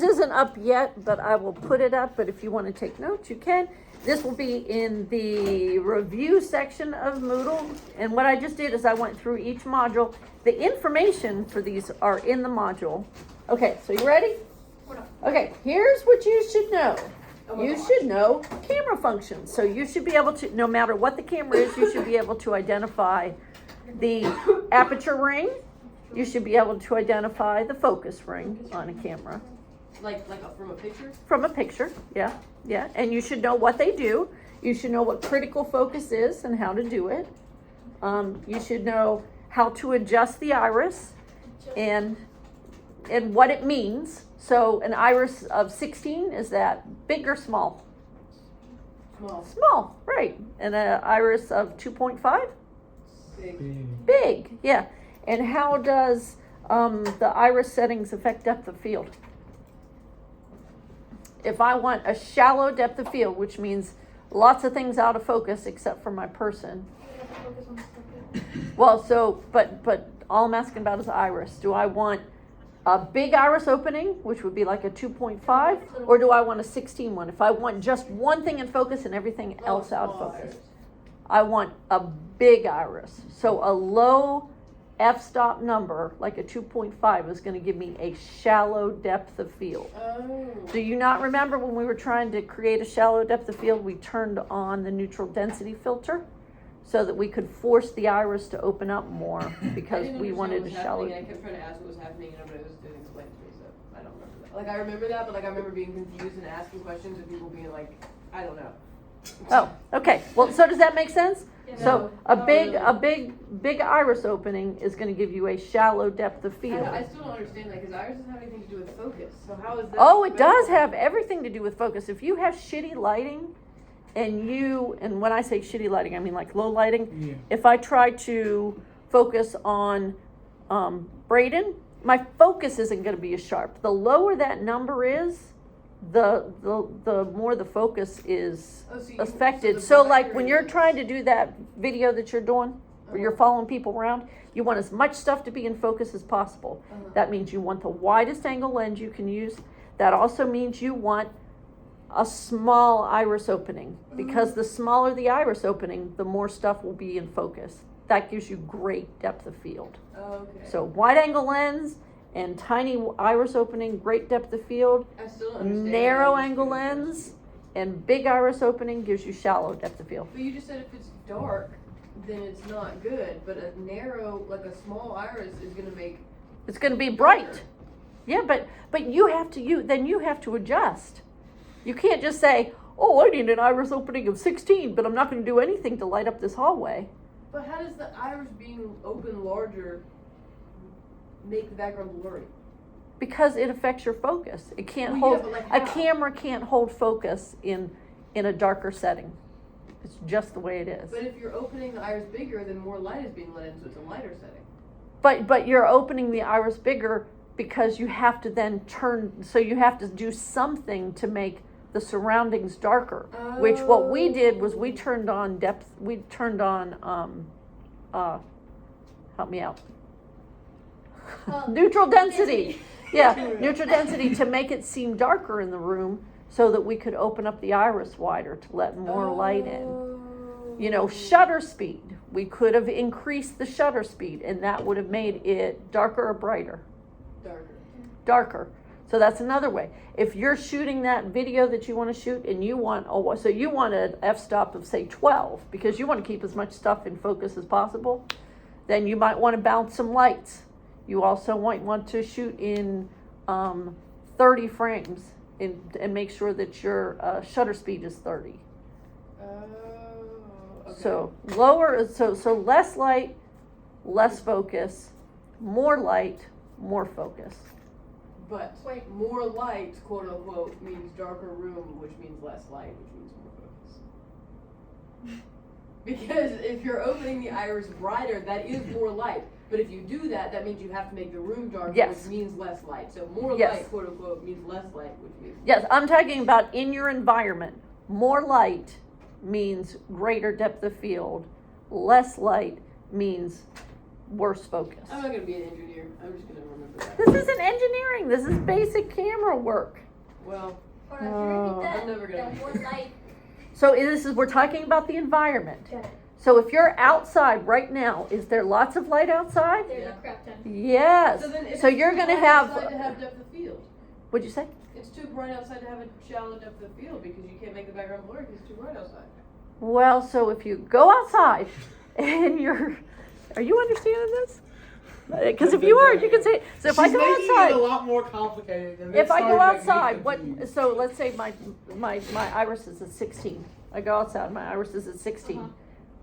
isn't up yet, but I will put it up, but if you want to take notes, you can. This will be in the review section of Moodle, and what I just did is I went through each module. The information for these are in the module. Okay, so you ready? Okay, here's what you should know. You should know camera functions. So you should be able to, no matter what the camera is, you should be able to identify the aperture ring. You should be able to identify the focus ring on a camera. Like from a picture? From a picture, yeah. And you should know what they do. You should know what critical focus is and how to do it. You should know how to adjust the iris and what it means. So an iris of 16, is that big or small? Small, right. And an iris of 2.5? Big, yeah. And how does the iris settings affect depth of field? If I want a shallow depth of field, which means lots of things out of focus except for my person. Well, so, but all I'm asking about is iris. Do I want a big iris opening, which would be like a 2.5, or do I want a 16 one? If I want just one thing in focus and everything else out of focus, I want a big iris. So a low f-stop number, like a 2.5, is going to give me a shallow depth of field. Oh. Do you not remember when we were trying to create a shallow depth of field, we turned on the neutral density filter so that we could force the iris to open up more because we wanted a shallow. I kept trying to ask what was happening and nobody was doing explain to me, so I don't remember that. Like I remember that, but like I remember being confused and asking questions and people being like, I don't know. Oh, okay. Well, so does that make sense? Yeah. So a big iris opening is going to give you a shallow depth of field. I still don't understand that because iris doesn't have anything to do with focus. So how is that? Oh, it does have everything to do with focus. If you have shitty lighting, and when I say shitty lighting, I mean like low lighting. Yeah. If I try to focus on Braden, my focus isn't going to be as sharp. The lower that number is, the more the focus is affected. So like when you're trying to do that video that you're doing, where you're following people around, you want as much stuff to be in focus as possible. That means you want the widest angle lens you can use. That also means you want a small iris opening, because the smaller the iris opening, the more stuff will be in focus. That gives you great depth of field. Okay. So wide angle lens and tiny iris opening, great depth of field. I still don't understand. Narrow angle lens and big iris opening gives you shallow depth of field. But you just said if it's dark, then it's not good. But a narrow, like a small iris, is gonna make. It's going to be bright. Yeah, but you have to adjust. You can't just say, oh, I need an iris opening of 16, but I'm not going to do anything to light up this hallway. But how does the iris being open larger make the background blurry? Because it affects your focus. It can't Well, yeah, hold, but like a how? camera can't hold focus in a darker setting. It's just the way it is. But if you're opening the iris bigger, then more light is being let in, so it's a lighter setting. But you're opening the iris bigger because you have to then you have to do something to make the surroundings darker. Oh. Which what we did was we turned on help me out. Neutral density. Yeah, neutral density to make it seem darker in the room so that we could open up the iris wider to let more light in. You know, shutter speed. We could have increased the shutter speed and that would have made it darker or brighter? Darker. So that's another way. If you're shooting that video that you want to shoot and you want an f-stop of say 12 because you want to keep as much stuff in focus as possible, then you might want to bounce some lights. You also might want to shoot in 30 frames and make sure that your shutter speed is 30. Okay. So lower, so less light, less focus, more light, more focus. But more light, quote unquote, means darker room, which means less light, which means more focus. Because if you're opening the iris brighter, that is more light. But if you do that, that means you have to make the room darker, Yes. which means less light. So more Yes. light, quote unquote, means less light, which means. Yes, I'm talking about in your environment. More light means greater depth of field. Less light means worse focus. I'm not gonna be an engineer. I'm just gonna remember that. This isn't engineering. This is basic camera work. Well, Or if you're Oh. that, I'm never gonna that be- one light. So we're talking about the environment. Got it. So if you're outside right now, is there lots of light outside? There's Yeah. a crap ton. Yes. so then if So it's you're too gonna bright have. outside to have depth of field. What'd you say? It's too bright outside to have a shallow depth of field because you can't make the background blurry because it's too bright outside. Well, so if you go outside and are you understanding this? Because if you are, you can say. So if I go She's making outside. it a lot more complicated. And If I go it's starting outside, to what? make me confused. So let's say my iris is at 16. I go outside, my iris is at 16. Uh-huh.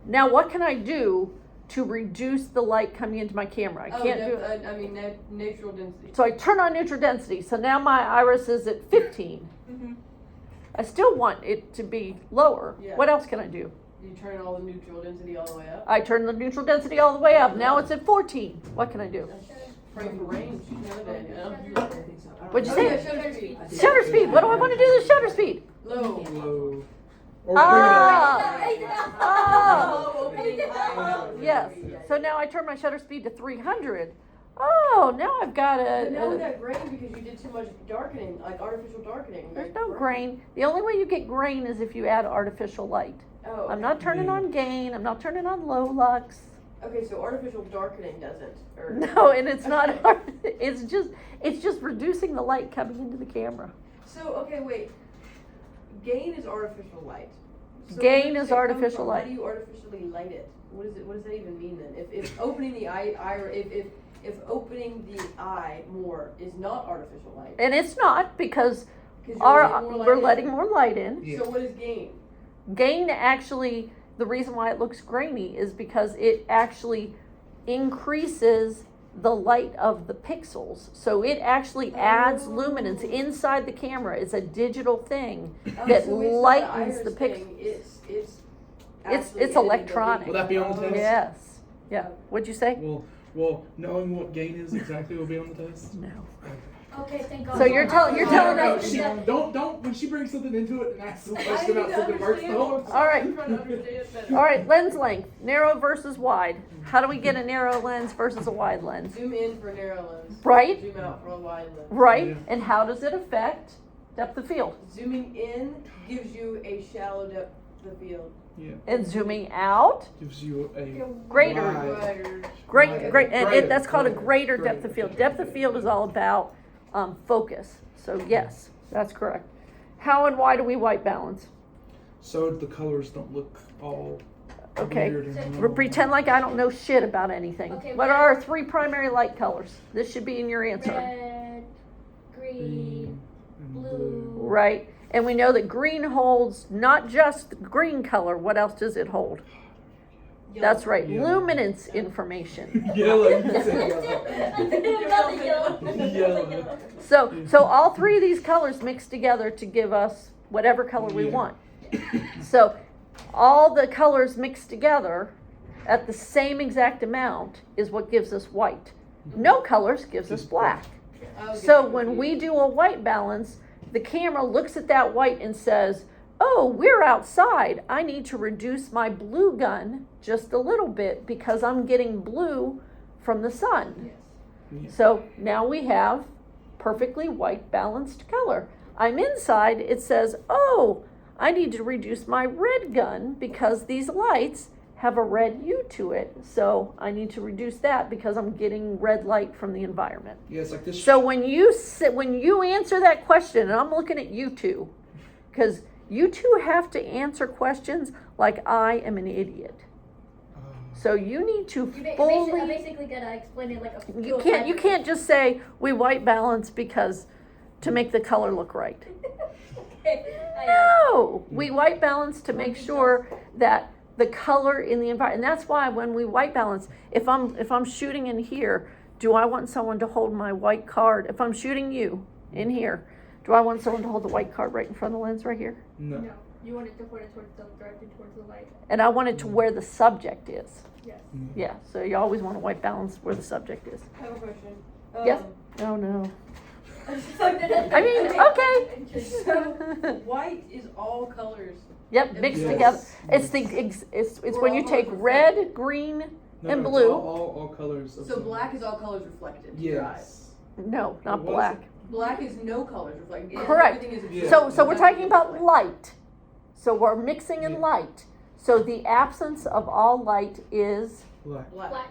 Now what can I do to reduce the light coming into my camera? I can't do it. I mean, natural density. So I turn on neutral density. So now my iris is at 15. Mm-hmm. I still want it to be lower. Yeah. What else can I do? You turn all the neutral density all the way up. I turn the neutral density all the way up. Now it's at 14. What can I do? Pray for range. Another day, you know? What'd you Oh, say? yeah, shutter speed. Shutter speed. What do I want to do with shutter speed? Low. Low. Or Ah. Low opening, high low. Yes. So now I turn my shutter speed to 300. Oh, now I've got But now we a. got grain because you did too much darkening, like artificial darkening. There's no grain. The only way you get grain is if you add artificial light. Oh, I'm not turning on gain. I'm not turning on low lux. okay, so artificial darkening doesn't. Or No, and it's not. It's just reducing the light coming into the camera. So okay, wait. Gain is artificial light. So Gain where is does it come artificial from? light. How do you artificially light it? What is it? What does that even mean then? If opening the eye, if opening the eye more is not artificial light, And it's not because 'cause you're letting more light we're in. letting more light in. Yeah. So what is gain? Gain actually, the reason why it looks grainy is because it actually increases the light of the pixels. So it actually adds luminance inside the camera. It's a digital thing Oh, that so it's not lightens iris the thing, pixels. It's It's actually editing the electronic. video. Will that be on the test? Yes. Yeah. What'd you say? Well, knowing what gain is exactly will be on the test. No. Okay, thank God. So you're telling No, us- she, don't when she brings something into it and asks a question about something works. Don't. All right. I'm trying to understand it better. All right, lens length, narrow versus wide. How do we get a narrow lens versus a wide lens? Zoom in for narrow lens. Right. Zoom out for a wide lens. Right? Yeah. And how does it affect depth of field? Zooming in gives you a shallow depth of field. Yeah. And zooming out, Gives you a greater. wide- Wider. great, and Greater, that's called a greater, greater depth of field. Depth of field is all about focus. So yes, that's correct. How and why do we white balance? So the colors don't look all Okay. weird and We'll pretend like I don't know shit about anything. Okay, What red. are our three primary light colors? This should be in your answer. Red, green, and blue. Right? And we know that green holds not just the green color. What else does it hold? That's right, Yellow. luminance information. Yellow. You said yellow. Another yellow. Yellow. So all three of these colors mix together to give us whatever color we Yeah. want. So all the colors mixed together at the same exact amount is what gives us white. No colors gives us Just black. I'll get So you when we confused. do a white balance, the camera looks at that white and says, oh, we're outside. I need to reduce my blue gun just a little bit because I'm getting blue from the sun. Yes. Yeah. So now we have perfectly white balanced color. I'm inside, it says, oh, I need to reduce my red gun because these lights have a red hue to it. So I need to reduce that because I'm getting red light from the environment. Yeah, it's like this. So when you answer that question, and I'm looking at you two, because you two have to answer questions like I am an idiot. So you need to I fully. basically gotta explain it like a. You can't just say we white balance because to make the color look right. No, we white balance to make sure that the color in the environment, and that's why when we white balance, if I'm shooting in here, do I want someone to hold my white card? If I'm shooting you in here, do I want someone to hold the white card right in front of the lens right here? No. No, you want it to point it towards the directed towards the light. And I want it to where the subject is. Yes. Yeah, so you always want to white balance where the subject is. I have a question. Yes? Oh no. I I mean, okay. So white is all colors. Yep, mixed Yes. together. It's when you take red, green, No, And it's blue. All colors. Of So sunlight. black is all colors reflected to your eyes. Yes. No, not What is black. Black is no colors reflected. Yeah, Correct. everything is Yeah. absorbed. So we're talking about Black. light. So we're mixing in Yeah. light. So the absence of all light is, Black. Black.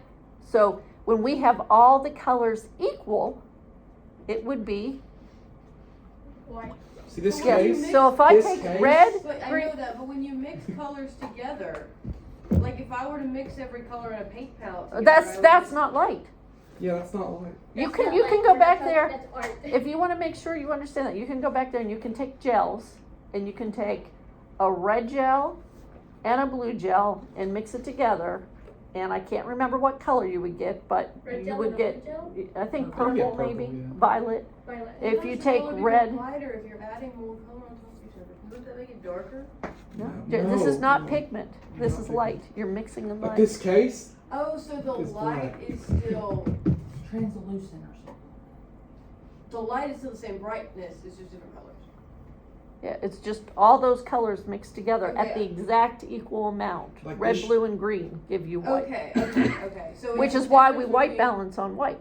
so when we have all the colors equal, it would be, White. See this yes. case? So if I This take case- red, But I green, know that, but when you mix colors together, like if I were to mix every color in a paint palette together, I would that's just- not light. Yeah, that's not light. You That's can not you like can go we're back talking- there. That's art. If you want to make sure you understand that, you can go back there and you can take gels and you can take a red gel and a blue gel and mix it together. And I can't remember what color you would get, but Red you gel would and get, orange gel? I think You purple, get purple, maybe, yeah. violet. Violet. If How you does take the color red- become lighter if you're adding more color on top of each other? Doesn't that make it darker? No, No, this is not no. pigment. This Not is pigment. light. You're mixing in But light. this case, Oh, so the It's light black. is still Translucent or something. the light is still the same brightness. It's just different colors. Yeah, it's just all those colors mixed together at Okay. the exact equal amount. Like Red, this- blue, and green give you white. Okay, okay. So Which it's is the why we difference white between- balance on white.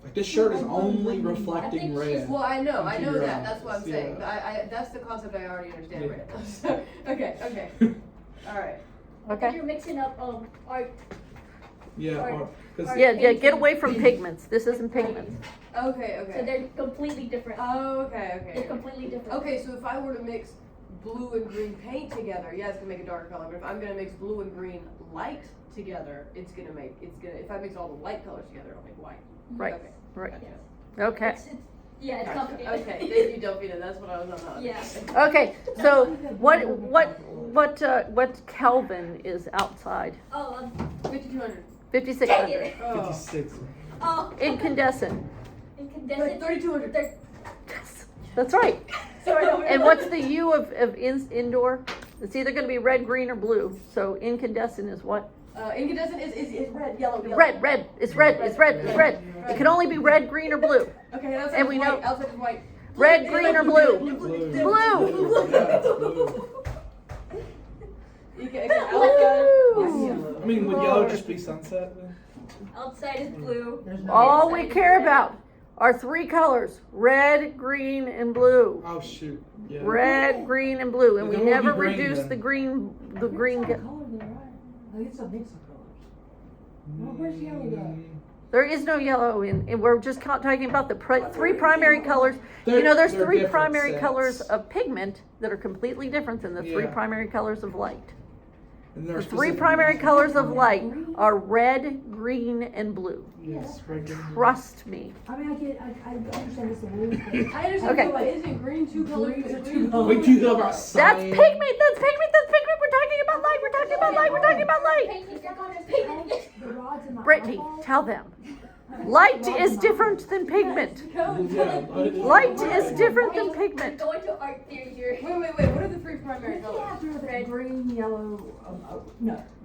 like this shirt is I only think reflecting she's- red. Well, I know into your that. That's what I'm eyes. saying. Yeah. I that's the concept I already understand. Yeah. Right? So, okay. All right. Okay? You're mixing up art. Yeah, Or- because Yeah, get away from pigments. This isn't pigments. Okay. So Okay. they're completely different. Oh, okay. They're Okay. completely different. Okay. So if I were to mix blue and green paint together, yeah, it's gonna make a darker color. But if I'm gonna mix blue and green light together, if I mix all the light colors together, it'll make white. Right, Okay. right. Gotcha. Okay. Yeah, it's Gotcha. complicated. Okay. Thank you, Delphina. That's what I was on. Yeah. Okay, so what Kelvin is outside? Oh, 5200. 5600. Oh. 56. Incandescent. incandescent. 3200. Yes, that's right. Sorry. And what's the U of indoor? It's either gonna be red, green, or blue. So incandescent is what? Incandescent is red, yellow. Red. It's red. It can only be red, green, or blue. Okay, outside And is we white. know- Outside is white. Red, green, or blue? Blue. Blue. Yeah, it's blue. Okay, outside is Woo. yellow. I mean, would yellow just be sunset then? Outside is blue. There's no. All we care about are three colors: red, green, and blue. Oh shoot. Yeah. Red, green, and blue, and we Then we'll be never green reduce then. the green. The It's green. not a color though, right? Like it's a mix of colors. Well, where's yellow go? There is no yellow in. We're just talking about the three primary colors. They're- There's they're three different primary sets. colors of pigment that are completely different than the three Yeah. primary colors of light. And they're The three specific- primary colors of light are red, green, and blue. Yes, red, green, blue. Trust me. I mean, I understand this a little bit. I understand, Okay. but isn't green two colors? Greens are Green two is colors. blue. Wait till you know about That's science. pigment. That's pigment. We're talking about light. We're talking about light. We're talking about light. Painting, they're called as painting. The rods in my Brittany, eyeball. tell them. Light is different than pigment. Yeah, Light is different than We're pigment. going to art theory here. Wait, what are the three primary colors? Yeah, Red. green, yellow,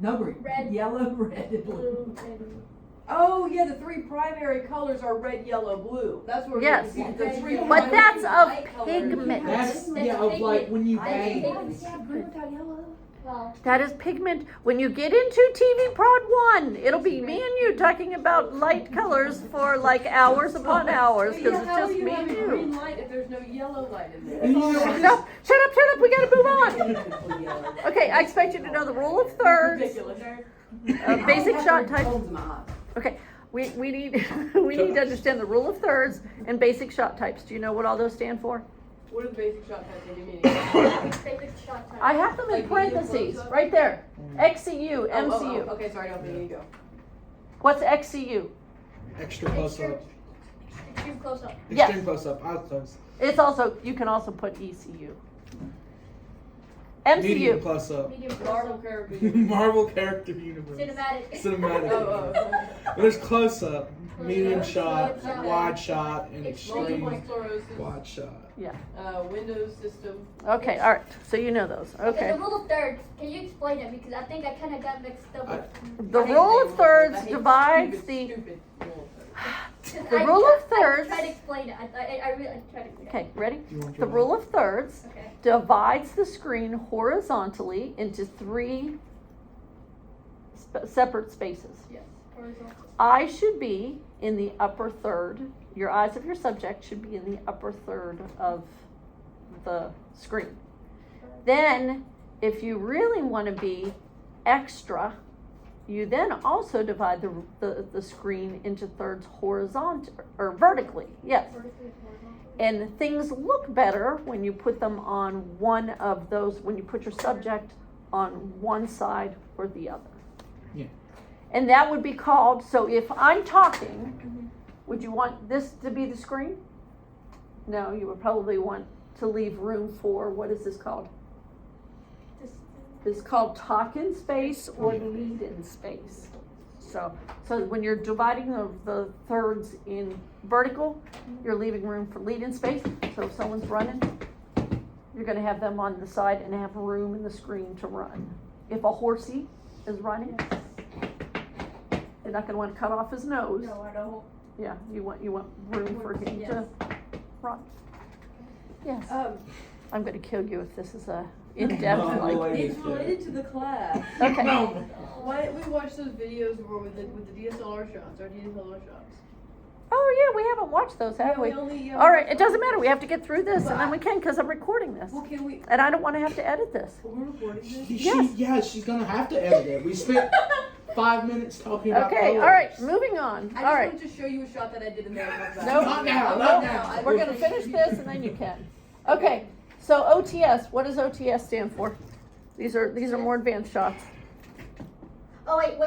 no green. Red. Yellow, red, and blue. Blue and Oh yeah, the three primary colors are red, yellow, blue. That's where Yes. we're confused. The three But primary that's of light colors- pigment. That's That's yeah, of like pigment. when you I bang. think- Yeah, green without yellow. well, That is pigment. When you get into TV Prod 1, it'll be me and you talking about light colors for like hours upon hours because Yeah, it's how just do you me have and a green you. light if there's no yellow light in there? And you know what? No, shut up. We gotta move on. Okay, I expect you to know the rule of thirds, Ridiculous. basic shot type. Holes in my eye. Okay, we need we need to understand the rule of thirds and basic shot types. Do you know what all those stand for? What are the basic shot types that you mean? favorite shot time. I have them in Like medium parentheses close-up? right there. XCU, MCU. Okay, sorry, don't think you go. What's XCU? Extra close up. Extreme close up. Yes. Extreme close up. Out close. It's also you can also put ECU. Medium MCU. close up. Medium close Marvel up. character. Marvel character universe. Cinematic. Cinematic. Oh. There's close up, medium Close-up, shot, shot. wide shot, and Extreme. Multiple extreme sclerosis. wide shot. Windows system. Okay, all right. So you know those. Okay, Okay. the rule of thirds. Can you explain it? Because I think I kind of got mixed up. with- The I hate rule saying of thirds I hate divides stupid, the. stupid rule of thirds. The I- rule of I thirds- tried to explain it. I really tried to explain it. Okay, ready? Do you want The your rule of thirds Okay. divides the screen horizontally into three separate spaces. Yes. Horizontal. I should be in the upper third. Your eyes of your subject should be in the upper third of the screen. Then, if you really want to be extra, you then also divide the screen into thirds horizontal or vertically. Yes. Vertically, horizontal. And things look better when you put them on one of those, when you put your subject on one side or the other. Yeah. And that would be called, so if I'm talking, would you want this to be the screen? No, you would probably want to leave room for, what is this called? It's called talk in space or lead in space. So when you're dividing the thirds in vertical, you're leaving room for lead in space. So if someone's running, you're gonna have them on the side and have room in the screen to run. If a horsey is running, you're not gonna want to cut off his nose. No, I don't. Yeah, you want room for him to run. Yes. I'm gonna kill you if this is a in-depth No, like. It's related to the class. Okay. No. Why didn't we watch those videos where with the DSLR shots, our DSLR shots? Oh yeah, we haven't watched those, have we? only. All right, it doesn't matter. We have to get through this, and then we can because I'm recording this, Well, can we? and I don't want to have to edit this. We're recording this. Yes. She's gonna have to edit it. We spent 5 minutes talking about Okay. colors. All right. Moving on. I All just right. wanted to show you a shot that I did in there. Nope. Not now, Nope. not now. We're gonna finish this, and then you can. Okay. So OTS. What does OTS stand for? These are more advanced shots. Oh wait!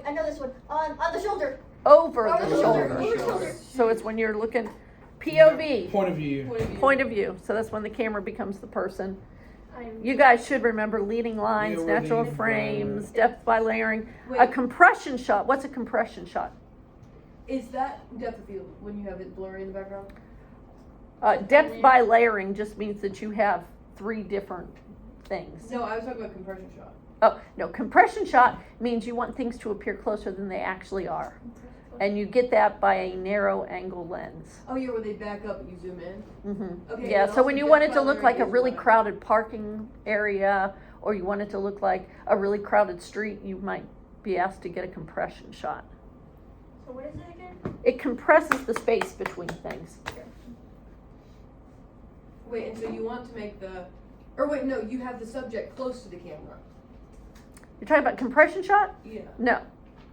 I know this one. On the shoulder. Over Over the the shoulder. shoulder. Over the shoulder. So it's when you're looking POV, Point of view. point of view. So that's when the camera becomes the person. I'm. You guys should remember leading lines, Yeah, we're natural leading frames, depth by layering. A Wait, compression shot. What's a compression shot? is that depth of field when you have it blurry in the background? Depth by layering just means that you have 3 different things. No, I was talking about compression shot. Oh, no, compression shot means you want things to appear closer than they actually are. And you get that by a narrow angle lens. Oh yeah, where they back up and you zoom in. Mm-hmm. Okay. Yeah, and so when also you want it depth to by look like a layering is really what? crowded parking area, or you want it to look like a really crowded street, you might be asked to get a compression shot. So what is it again? It compresses the space between things. Wait, and so you want to make the, or wait, no, you have the subject close to the camera. You're talking about compression shot? Yeah. No.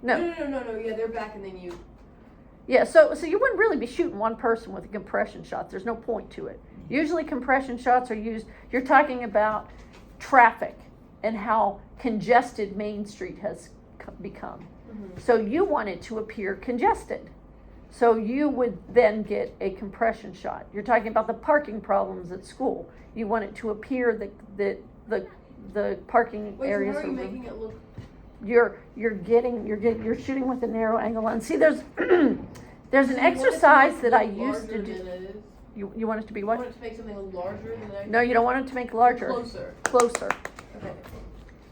No. No. Yeah, they're back and then you. Yeah, so you wouldn't really be shooting one person with a compression shot. There's no point to it. Usually compression shots are used, you're talking about traffic and how congested Main Street has become. Mm-hmm. So you want it to appear congested. So you would then get a compression shot. You're talking about the parking problems at school. You want it to appear that the parking Wait, so areas how are you are making it look? you're shooting with a narrow angle lens. See, there's there's an So you want it to exercise make that it I look used to larger do. than it is? You want it to be You what? want it to make something look larger than that? No, you don't want it to make larger. Closer. Closer. Okay.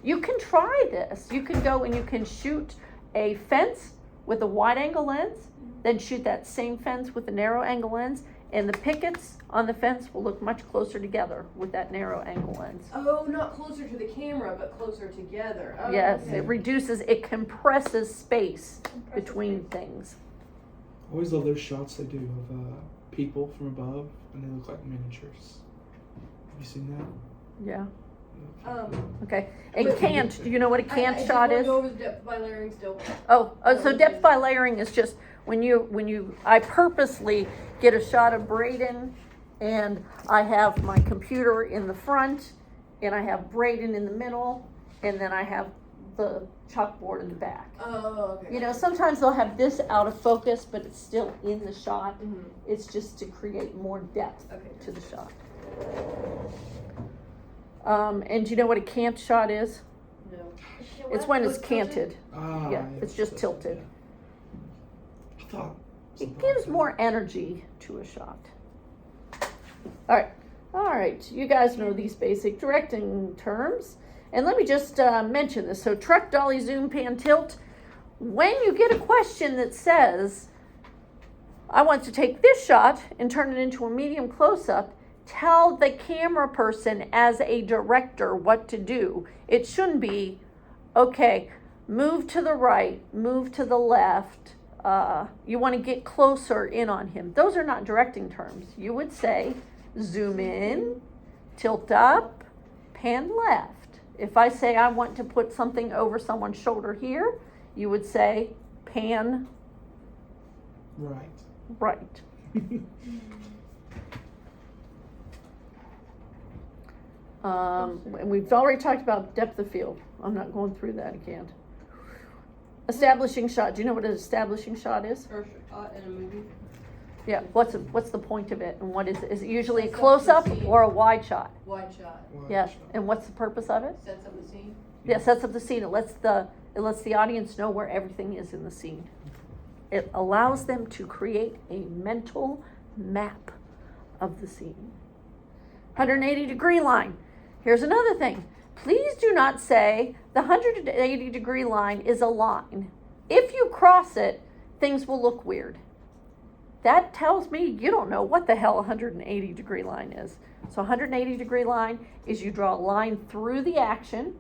You can try this. You can go and you can shoot a fence with a wide angle lens, then shoot that same fence with a narrow angle lens, and the pickets on the fence will look much closer together with that narrow angle lens. Oh, not closer to the camera, but closer together. Oh, Yes, okay. it compresses space between things. I always love those shots they do of people from above, and they look like miniatures. Have you seen that? Yeah. Okay. And But- cant, do you know what a cant I shot just is? Go over the depth by layering still. So depth by layering is just I purposely get a shot of Braden, and I have my computer in the front, and I have Braden in the middle, and then I have the chalkboard in the back. Oh, okay. You know, sometimes they'll have this out of focus, but it's still in the shot. Mhm. It's just to create more depth Okay. to the shot. And do you know what a cant shot is? No. It's when Oh, it's it's tilted? canted. Yeah, it's just that's- tilted. yeah. I thought It something gives like that. more energy to a shot. All right. You guys know these basic directing terms. And let me just mention this. So truck, dolly, zoom, pan, tilt. When you get a question that says, I want to take this shot and turn it into a medium close-up, tell the camera person as a director what to do. It shouldn't be, okay, move to the right, move to the left, you want to get closer in on him. Those are not directing terms. You would say zoom in, tilt up, pan left. If I say I want to put something over someone's shoulder here, you would say pan Right. right. And we've already talked about depth of field. I'm not going through that again. Establishing shot. Do you know what an establishing shot is? Or in a movie. Yeah. What's the point of it, and what is it? Is it usually a Sets up close the up scene. or a wide shot? Wide shot. Yes. And what's the purpose of it? Sets up the scene. Yeah, sets up the scene. It lets the audience know where everything is in the scene. It allows them to create a mental map of the scene. 180-degree line. Here's another thing. Please do not say the 180-degree line is a line. If you cross it, things will look weird. That tells me you don't know what the hell a 180-degree line is. So 180-degree line is you draw a line through the action.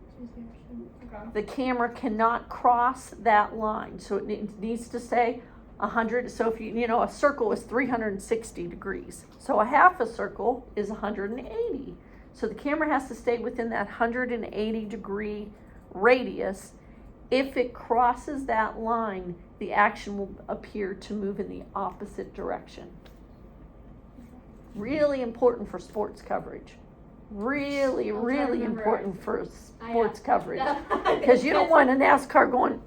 The camera cannot cross that line. So it needs to say 100. So if you know, a circle is 360 degrees. So a half a circle is 180. So the camera has to stay within that 180-degree radius. If it crosses that line, the action will appear to move in the opposite direction. Really important for sports coverage. Really, I'll try to really remember important for sports coverage. Because Because you don't want a NASCAR going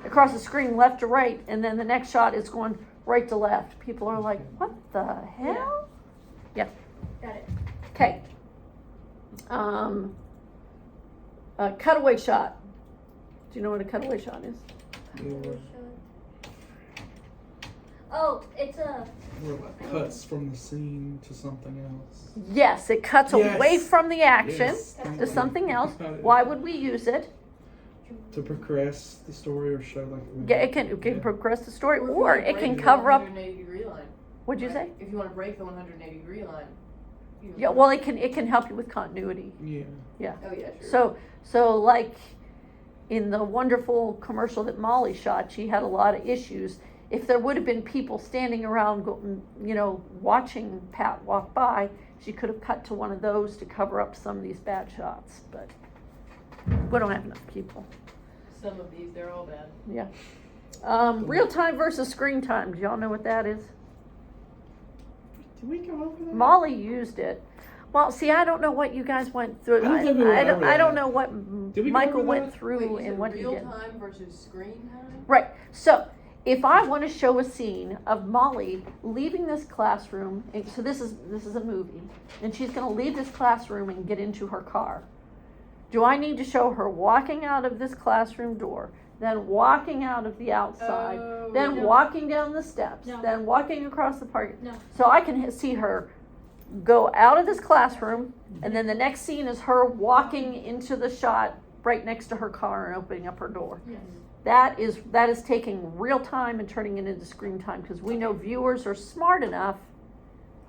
across the screen left to right, and then the next shot is going right to left. People are like, what the hell? Got it. Okay. A cutaway shot. Do you know what a cutaway shot is? Oh, it's a. Where it like cuts from the scene to something else. Yes, it cuts Yes. away from the action Yes, thank to you. something else. Got it. Why would we use it? To progress the story or show like. Yeah, it can Yeah. progress the story, if you or wanna it break can the cover up. 180-degree line. What'd you right? say? If you want to break the 180-degree line. Yeah, well, it can help you with continuity. Yeah. Yeah. Oh yeah, sure. So like in the wonderful commercial that Molly shot, she had a lot of issues. If there would have been people standing around, watching Pat walk by, she could have cut to one of those to cover up some of these bad shots. But we don't have enough people. Some of these, they're all bad. Yeah. Real time versus screen time. Do y'all know what that is? Did we go over that? Molly used it. Well, see, I don't know what you guys went through. I don't think we went over I don't that. know what Did we go Michael over went that? through Wait, you and said what he real did. time versus screen time? Right. So if I want to show a scene of Molly leaving this classroom, and so this is a movie, and she's going to leave this classroom and get into her car. Do I need to show her walking out of this classroom door, then walking out of the outside, Oh, then no. walking down the steps, No. then walking across the park? No. So I can see her go out of this classroom, and then the next scene is her walking into the shot right next to her car and opening up her door. Yes. That is taking real time and turning it into screen time, because we know viewers are smart enough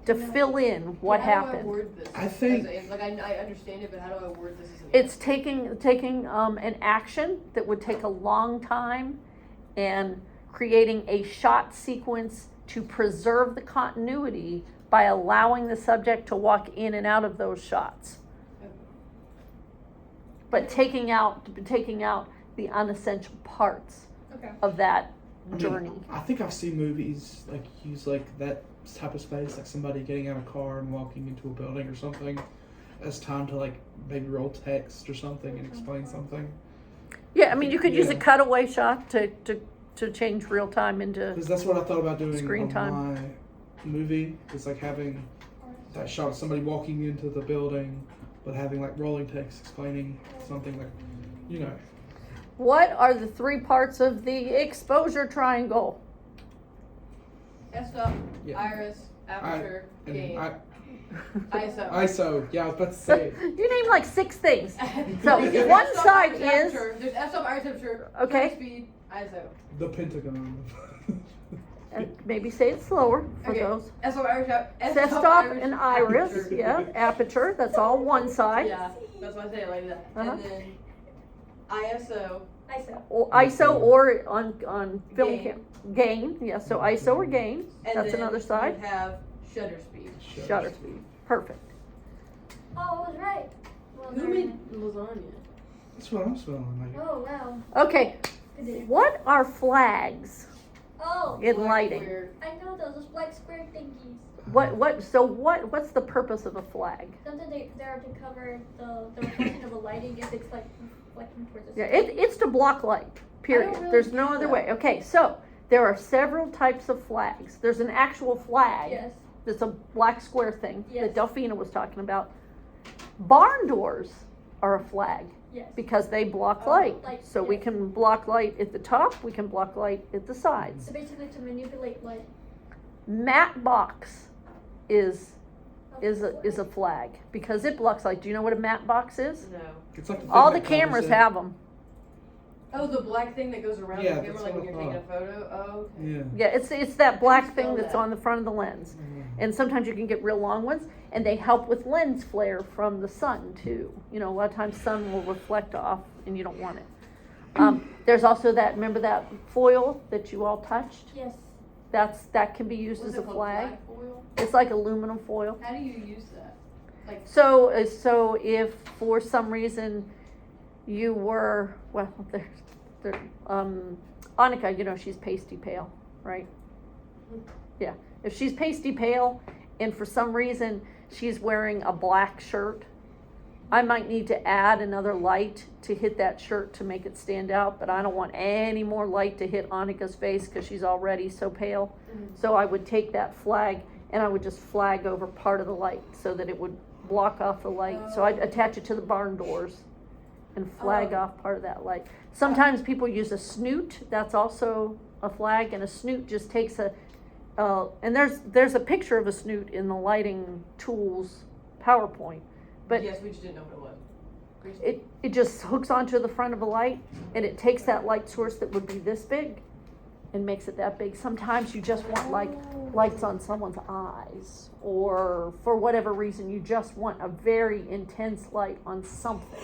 to fill in what How do I happened. word this? I think- I understand it, but how do I word this as an It's taking an action that would take a long time and creating a shot sequence to preserve the continuity by allowing the subject to walk in and out of those shots, but taking out the unessential parts Okay. of that I mean, journey. I think I've seen movies like use like that type of space, like somebody getting out of a car and walking into a building or something, as time to like maybe roll text or something and explain something. Yeah, I mean, you could use a Yeah. cutaway shot to change real time into. Because that's what I thought about doing Screen on time. my movie. It's like having that shot of somebody walking into the building, but having like rolling text explaining something like, you know. What are the three parts of the exposure triangle? F-stop, Yeah. iris, aperture, And gain, I, ISO. ISO. Yeah, I was about to say it. You named like 6 things. So There's one f-stop, side iris, is aperture. There's f-stop, iris, aperture, Okay. turn speed, ISO. The Pentagon. and maybe say it slower for Okay. those. F-stop, iris, F-stop and iris, yeah, aperture. That's all one side. Yeah, that's why I say it like that. Uh-huh. And then ISO, ISO. or ISO or on film Gain. cam. Gain, yeah, so ISO or gain, And that's then another side. you have shutter speed. Shutter speed, perfect. Oh, I was right. Well, Who never made mind. lasagna? That's what I'm smelling like. Oh, wow. Okay, Good day. what are flags Oh, in Black lighting? square. I know those black square thingies. What's the purpose of a flag? Sometimes they are to cover the reflection of the lighting if it's like reflecting towards the Yeah, sun. it's to block light, period. really There's no do other that. way. Okay, so there are several types of flags. There's an actual flag Yes. that's a black square thing Yes. that Delphina was talking about. Barn doors are a flag Yes. because they block Oh, light. like, So we yes. can block light at the top, we can block light at the sides. So basically to manipulate light. Matte box is a flag because it blocks light. Do you know what a matte box is? No. It's like All the thing that covers cameras it. have them. Oh, the black thing that goes around Yeah, the camera, that's like when what you're I taking a photo. Oh, okay. Yeah. Yeah, it's that black How do you thing spell that's that? on the front of the lens. And sometimes you can get real long ones, and they help with lens flare from the sun too. You know, a lot of times sun will reflect off, and you don't want it. There's also that. Remember that foil that you all touched? Yes. That can be used What's as a it called? flag. Black foil? It's like aluminum foil. How do you use that? Like, So if for some reason you were Annika, you know she's pasty pale, right? Yeah. If she's pasty pale, and for some reason she's wearing a black shirt, I might need to add another light to hit that shirt to make it stand out, but I don't want any more light to hit Annika's face because she's already so pale. So I would take that flag and I would just flag over part of the light so that it would block off the light. So I'd attach it to the barn doors and flag Oh. off part of that light. Sometimes people use a snoot, that's also a flag, and a snoot just takes and there's a picture of a snoot in the lighting tools PowerPoint. But yes, we just didn't know what it was. We just- it just hooks onto the front of a light and it takes that light source that would be this big and makes it that big. Sometimes you just want like lights on someone's eyes, or for whatever reason you just want a very intense light on something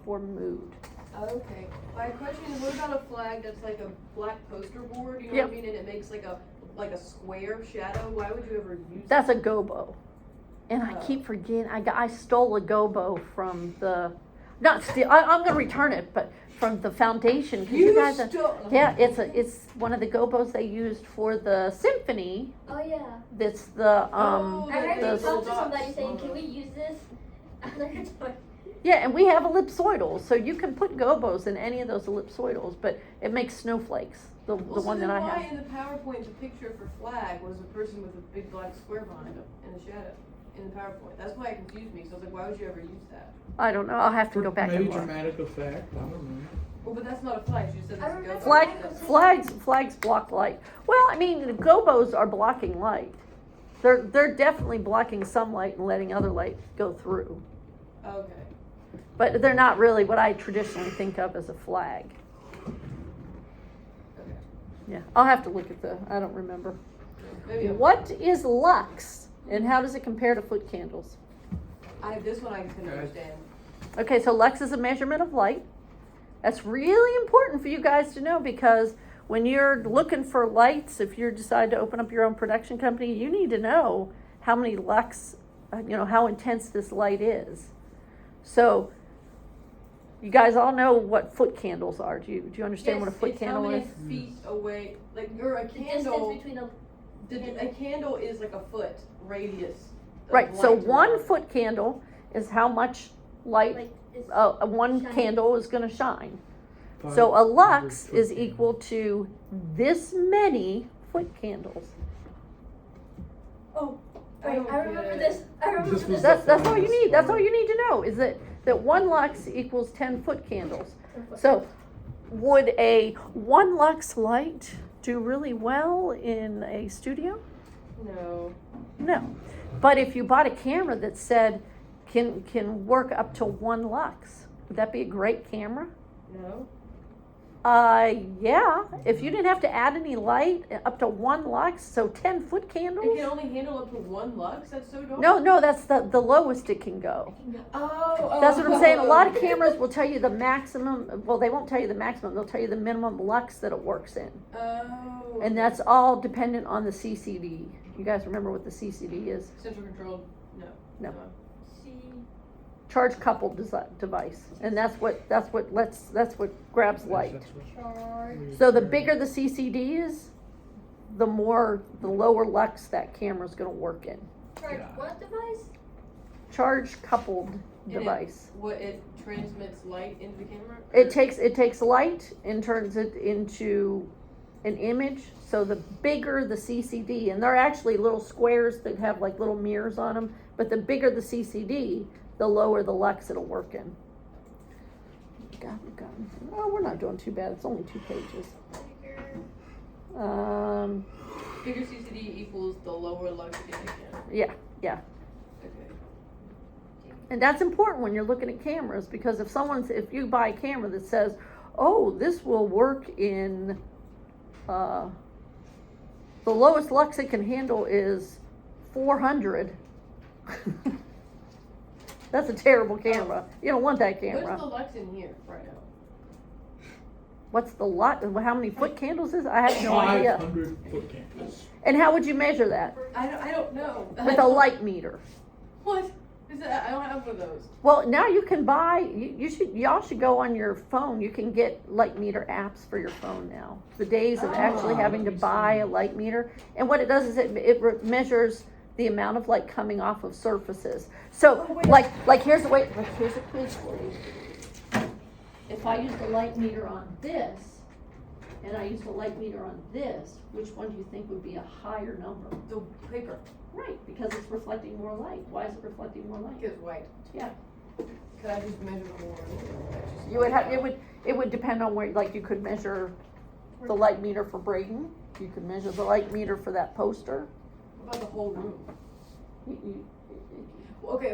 for mood. Okay. My question is, what about a flag that's like a black poster board? You know Yep. what I mean? And it makes like a square shadow. Why would you ever use That's a gobo. And I Oh. keep forgetting, I stole a gobo from not steal, I'm gonna return it, but from the foundation. 'Cause you guys, yeah, it's one of the gobos they used for the symphony. Oh yeah. That's the, Oh, I heard the- you talk to box. somebody saying, "Can we use this?" I was like, "It's fine." yeah, and we have ellipsoidals, so you can put gobos in any of those ellipsoidals, but it makes snowflakes, the Well, one so that I then why have. in the PowerPoint the picture for flag was a person with a big black square behind them in the shadow in the PowerPoint? That's why it confused me. So I was like, why would you ever use that? I don't know, I'll have to go back Maybe and look. dramatic effect. I don't know. Well, but that's not a flag. You said I it's a remember go. Flags block light. Well, I mean, the gobos are blocking light. They're definitely blocking some light and letting other light go through. Okay. But they're not really what I traditionally think of as a flag. Okay. Yeah, I'll have to look at I don't remember. Maybe What is lux and how does it compare to foot candles? this one I can understand. Okay, so lux is a measurement of light. That's really important for you guys to know because when you're looking for lights, if you decide to open up your own production company, you need to know how many lux, how intense this light is. So you guys all know what foot candles are. Do you understand what a foot it's candle how many is? feet away? Like, or a The distance candle. between a A candle is like a foot radius. of Right, so light one around. foot candle is how much light like is one Shine. candle is going to shine. So a lux is equal to this many foot candles. Oh, I wait, don't I remember get it. this. I remember This was this. That's all you need. That's all you need to know is that one lux equals 10 foot candles. So would a 1 lux light do really well in a studio? No. No. But if you bought a camera that said can work up to 1 lux, would that be a great camera? No. Yeah, if you didn't have to add any light, up to 1 lux, so 10-foot It candles. can only handle up to 1 lux? That's so dark. No, that's the lowest it can go. Oh. That's what I'm saying. A lot of okay. cameras will tell you the maximum. Well, they won't tell you the maximum. They'll tell you the minimum lux that it works in, Oh. and that's all dependent on the CCD. You guys remember what the CCD is? Central controlled. No. No. See. Charge coupled device, and that's what grabs light. Charge. So the bigger the CCD is, the lower lux that camera's going to work in. Charge what device? Charge coupled And device. It transmits light into the camera? It takes light and turns it into an image. So the bigger the CCD, and they're actually little squares that have like little mirrors on them, but the bigger the CCD, the lower the lux it'll work in. Oh, we're not doing too bad. It's only 2 pages. Bigger CCD equals the lower lux in the camera. Yeah. Okay. And that's important when you're looking at cameras, because if you buy a camera that says, oh, this will work in, the lowest lux it can handle is 400. That's a terrible camera. You don't want that camera. What's the lux in here right now? What's the lot? How many foot candles is? I have no idea. 500 foot candles. And how would you measure that? I don't know. With a light meter. What? Is that? I don't have one of those. Well, now you can buy. Y'all should go on your phone. You can get light meter apps for your phone now. The days of actually having to buy a light meter, and what it does is it measures the amount of light coming off of surfaces. So, like here's a quiz for you. If I use the light meter on this, and I use the light meter on this, which one do you think would be a higher number? The paper. Right, because it's reflecting more light. Why is it reflecting more light? Because white. Yeah. Could I just measure more? You would have, it would depend on where, like you could measure the light meter for Braden. You could measure the light meter for that poster. What about the whole room? You, Okay,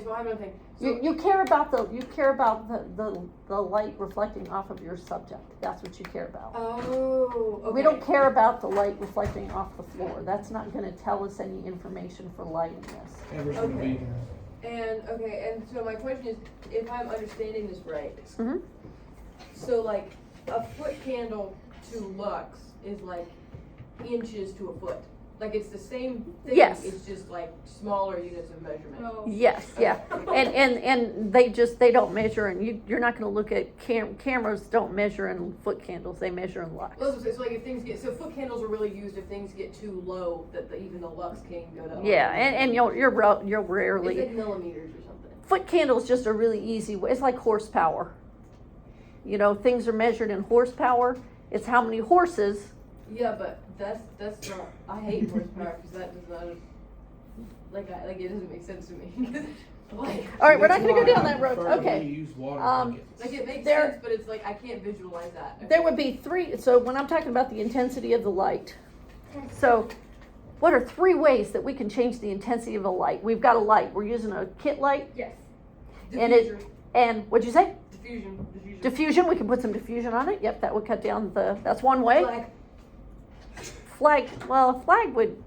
so I have another thing. So, you care about the light reflecting off of your subject. That's what you care about. oh, okay. We don't care about the light reflecting off the floor. That's not gonna tell us any information for light in this. Camera's gonna Okay. be And so my question is, if I'm understanding this right, Mm-hmm. so like a foot candle to lux is like inches to a foot. Like it's the same thing. Yes. It's just like smaller units of measurement. No. Yes, yeah, and they don't measure, and you're not gonna look at cameras don't measure in foot candles, they measure in lux. Well, so like if things get, so foot candles are really used if things get too low that even the lux can't go down. Yeah, and you'll It's rarely, like millimeters or something. foot candles just a really easy way. It's like horsepower. You know, things are measured in horsepower. It's how many horses. Yeah, but that's not. I hate horsepower because that does not. It doesn't make sense to me. like All right, we're not That's gonna go why down I that road. prefer when Okay. you use water buckets. it makes There- sense, but it's like I can't visualize that. Okay. There would be 3. So when I'm talking about the intensity of the light, so what are 3 ways that we can change the intensity of a light? We've got a light. We're using a kit light, Yes. and and what'd you say? diffusion. Diffusion. We can put some diffusion on it. Yep, that would cut down that's one way. Flag. Flag would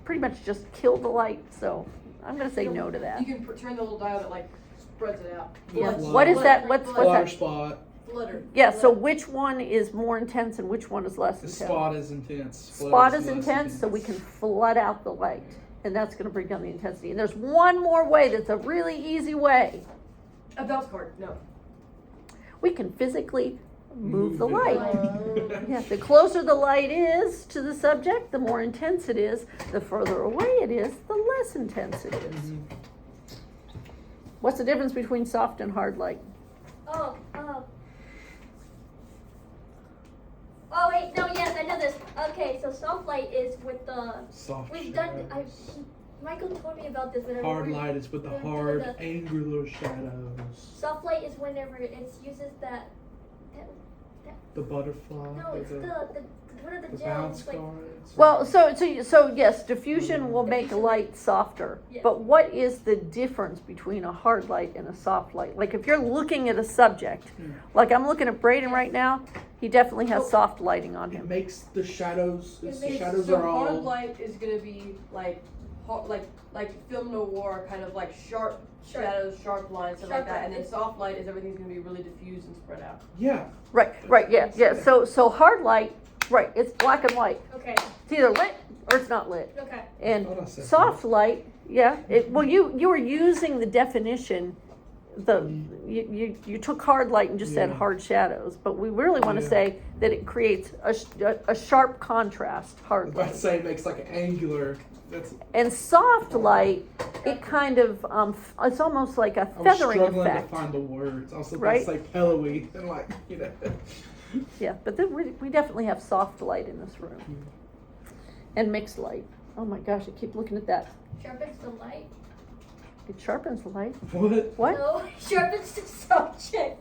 pretty much just kill the light, so I'm gonna say no to that. You can turn the little dial that like spreads it out. Yeah. Flutter. What is that? What's Water that? spot. Flutter. Yeah, so which one is more intense and which one is less The intense? spot is intense. Spot Flutter is less intense, so we can flood out the light, and that's gonna bring down the intensity. And there's one more way that's a really easy way. A Bell's cord. No. We can physically move the it. light. Yeah, the closer the light is to the subject, the more intense it is. The further away it is, the less intense it is. Mhm. What's the difference between soft and hard light? Oh, wait, no, yes, I know this. Okay, so soft light is with the, Soft we've done, shadows. Michael told me about this, but I Hard remember- light is with the the- hard, the- angular shadows. Soft light is whenever it uses that the butterfly, No, it's the, what are the the gels? bounce Like, cards. Well, so yes, diffusion will make a light softer. Yeah. But what is the difference between a hard light and a soft light? Like if you're looking at a subject, like I'm looking at Braden right now, he definitely has soft lighting on it him. makes the shadows. The makes- shadows so are all. hard light is gonna be like film noir, kind of like sharp Sharp. shadows, sharp lines, stuff Sharp like that. And then lines. soft light is everything's gonna be really diffused and spread out. Yeah. Right, yeah. So hard light, right, it's black and white. okay, It's either lit or it's not lit. okay. And Thought I said soft light, yeah, well, you were using the definition, you took hard light and just said Yeah. hard shadows, but we really want to Yeah. say that it creates a sharp contrast, I was hard about to light. say it makes like an angular. That's. And soft light, it kind of, it's almost like a I was feathering struggling effect. to find the words. I was about Right? to say pillowy and like Yeah, but then we definitely have soft light in this room. And mixed light. Oh my gosh, I keep looking at that. Sharpens the light. It sharpens the light. What? What? No, sharpens the subject.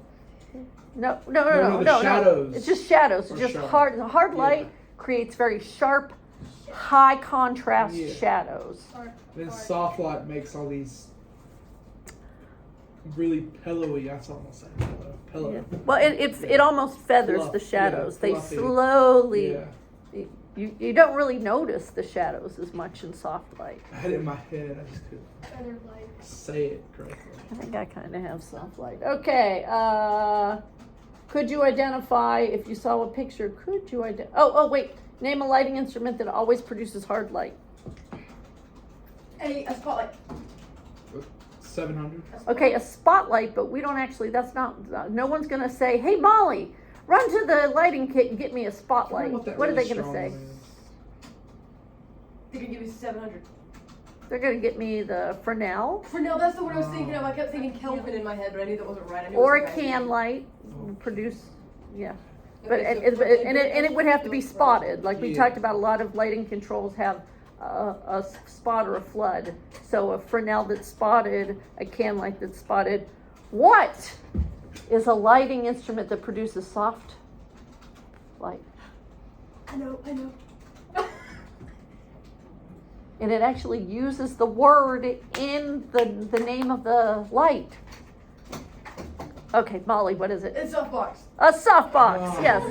No, the shadows It's just shadows. are It's just sharp. hard Yeah. light creates very sharp, high contrast Yeah. shadows. Then Hard. soft light makes all these really pillowy. That's almost like pillow. Yeah. Well, it almost feathers Fluff, the shadows. yeah, They fluffy. slowly. Yeah. You don't really notice the shadows as much in soft light. I had it in my head. I just couldn't Feather light. say it correctly. I think I kind of have soft light. Okay. Could you identify if you saw a picture? Could you identify? Oh wait. Name a lighting instrument that always produces hard light. A spotlight. 700. Okay, a spotlight, but we don't actually. That's not. No one's gonna say, "Hey, Molly, run to the lighting kit and get me a spotlight." What are they gonna say? They could give you 700. They're gonna get me the Fresnel Fresnel, that's the one I was thinking of. I kept thinking Kelvin in my head, but I knew that wasn't right. I knew it or a was okay. can light. Produce, yeah. But Okay, and so it would have to be spotted. Like we Yeah. talked about, a lot of lighting controls have a spot or a flood. So a Fresnel that's spotted, a can light that's spotted. What is a lighting instrument that produces soft light? I know. And it actually uses the word in the name of the light. Okay, Molly, what is it? It's softbox. A softbox, Oh. yes.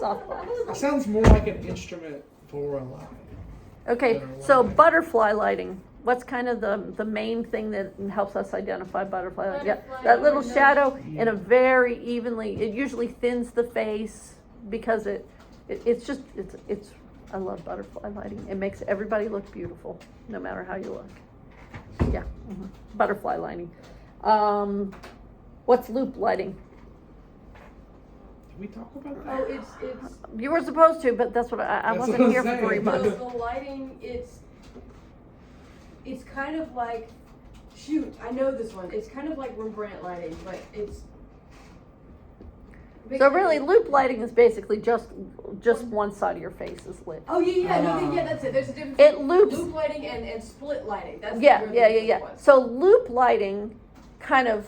Softbox. It sounds more like an instrument for a light. Okay, so butterfly lighting. What's kind of the main thing that helps us identify butterfly lighting? Yeah, Butterfly that little lighting. shadow in a very evenly, it usually thins the face because it's I love butterfly lighting. It makes everybody look beautiful, no matter how you look. Yeah, butterfly lighting. What's loop lighting? Did we talk about that? Oh, it's You were supposed to, but that's what I That's wasn't what I'm here for saying. 3 months. the lighting. It's kind of like, shoot, I know this one. It's kind of like Rembrandt lighting, but it's. So really, loop lighting is basically just one side of your face is lit. Oh yeah, that's it. There's a difference. It between loops. loop lighting and split lighting. That's Yeah. really the one. So loop lighting kind of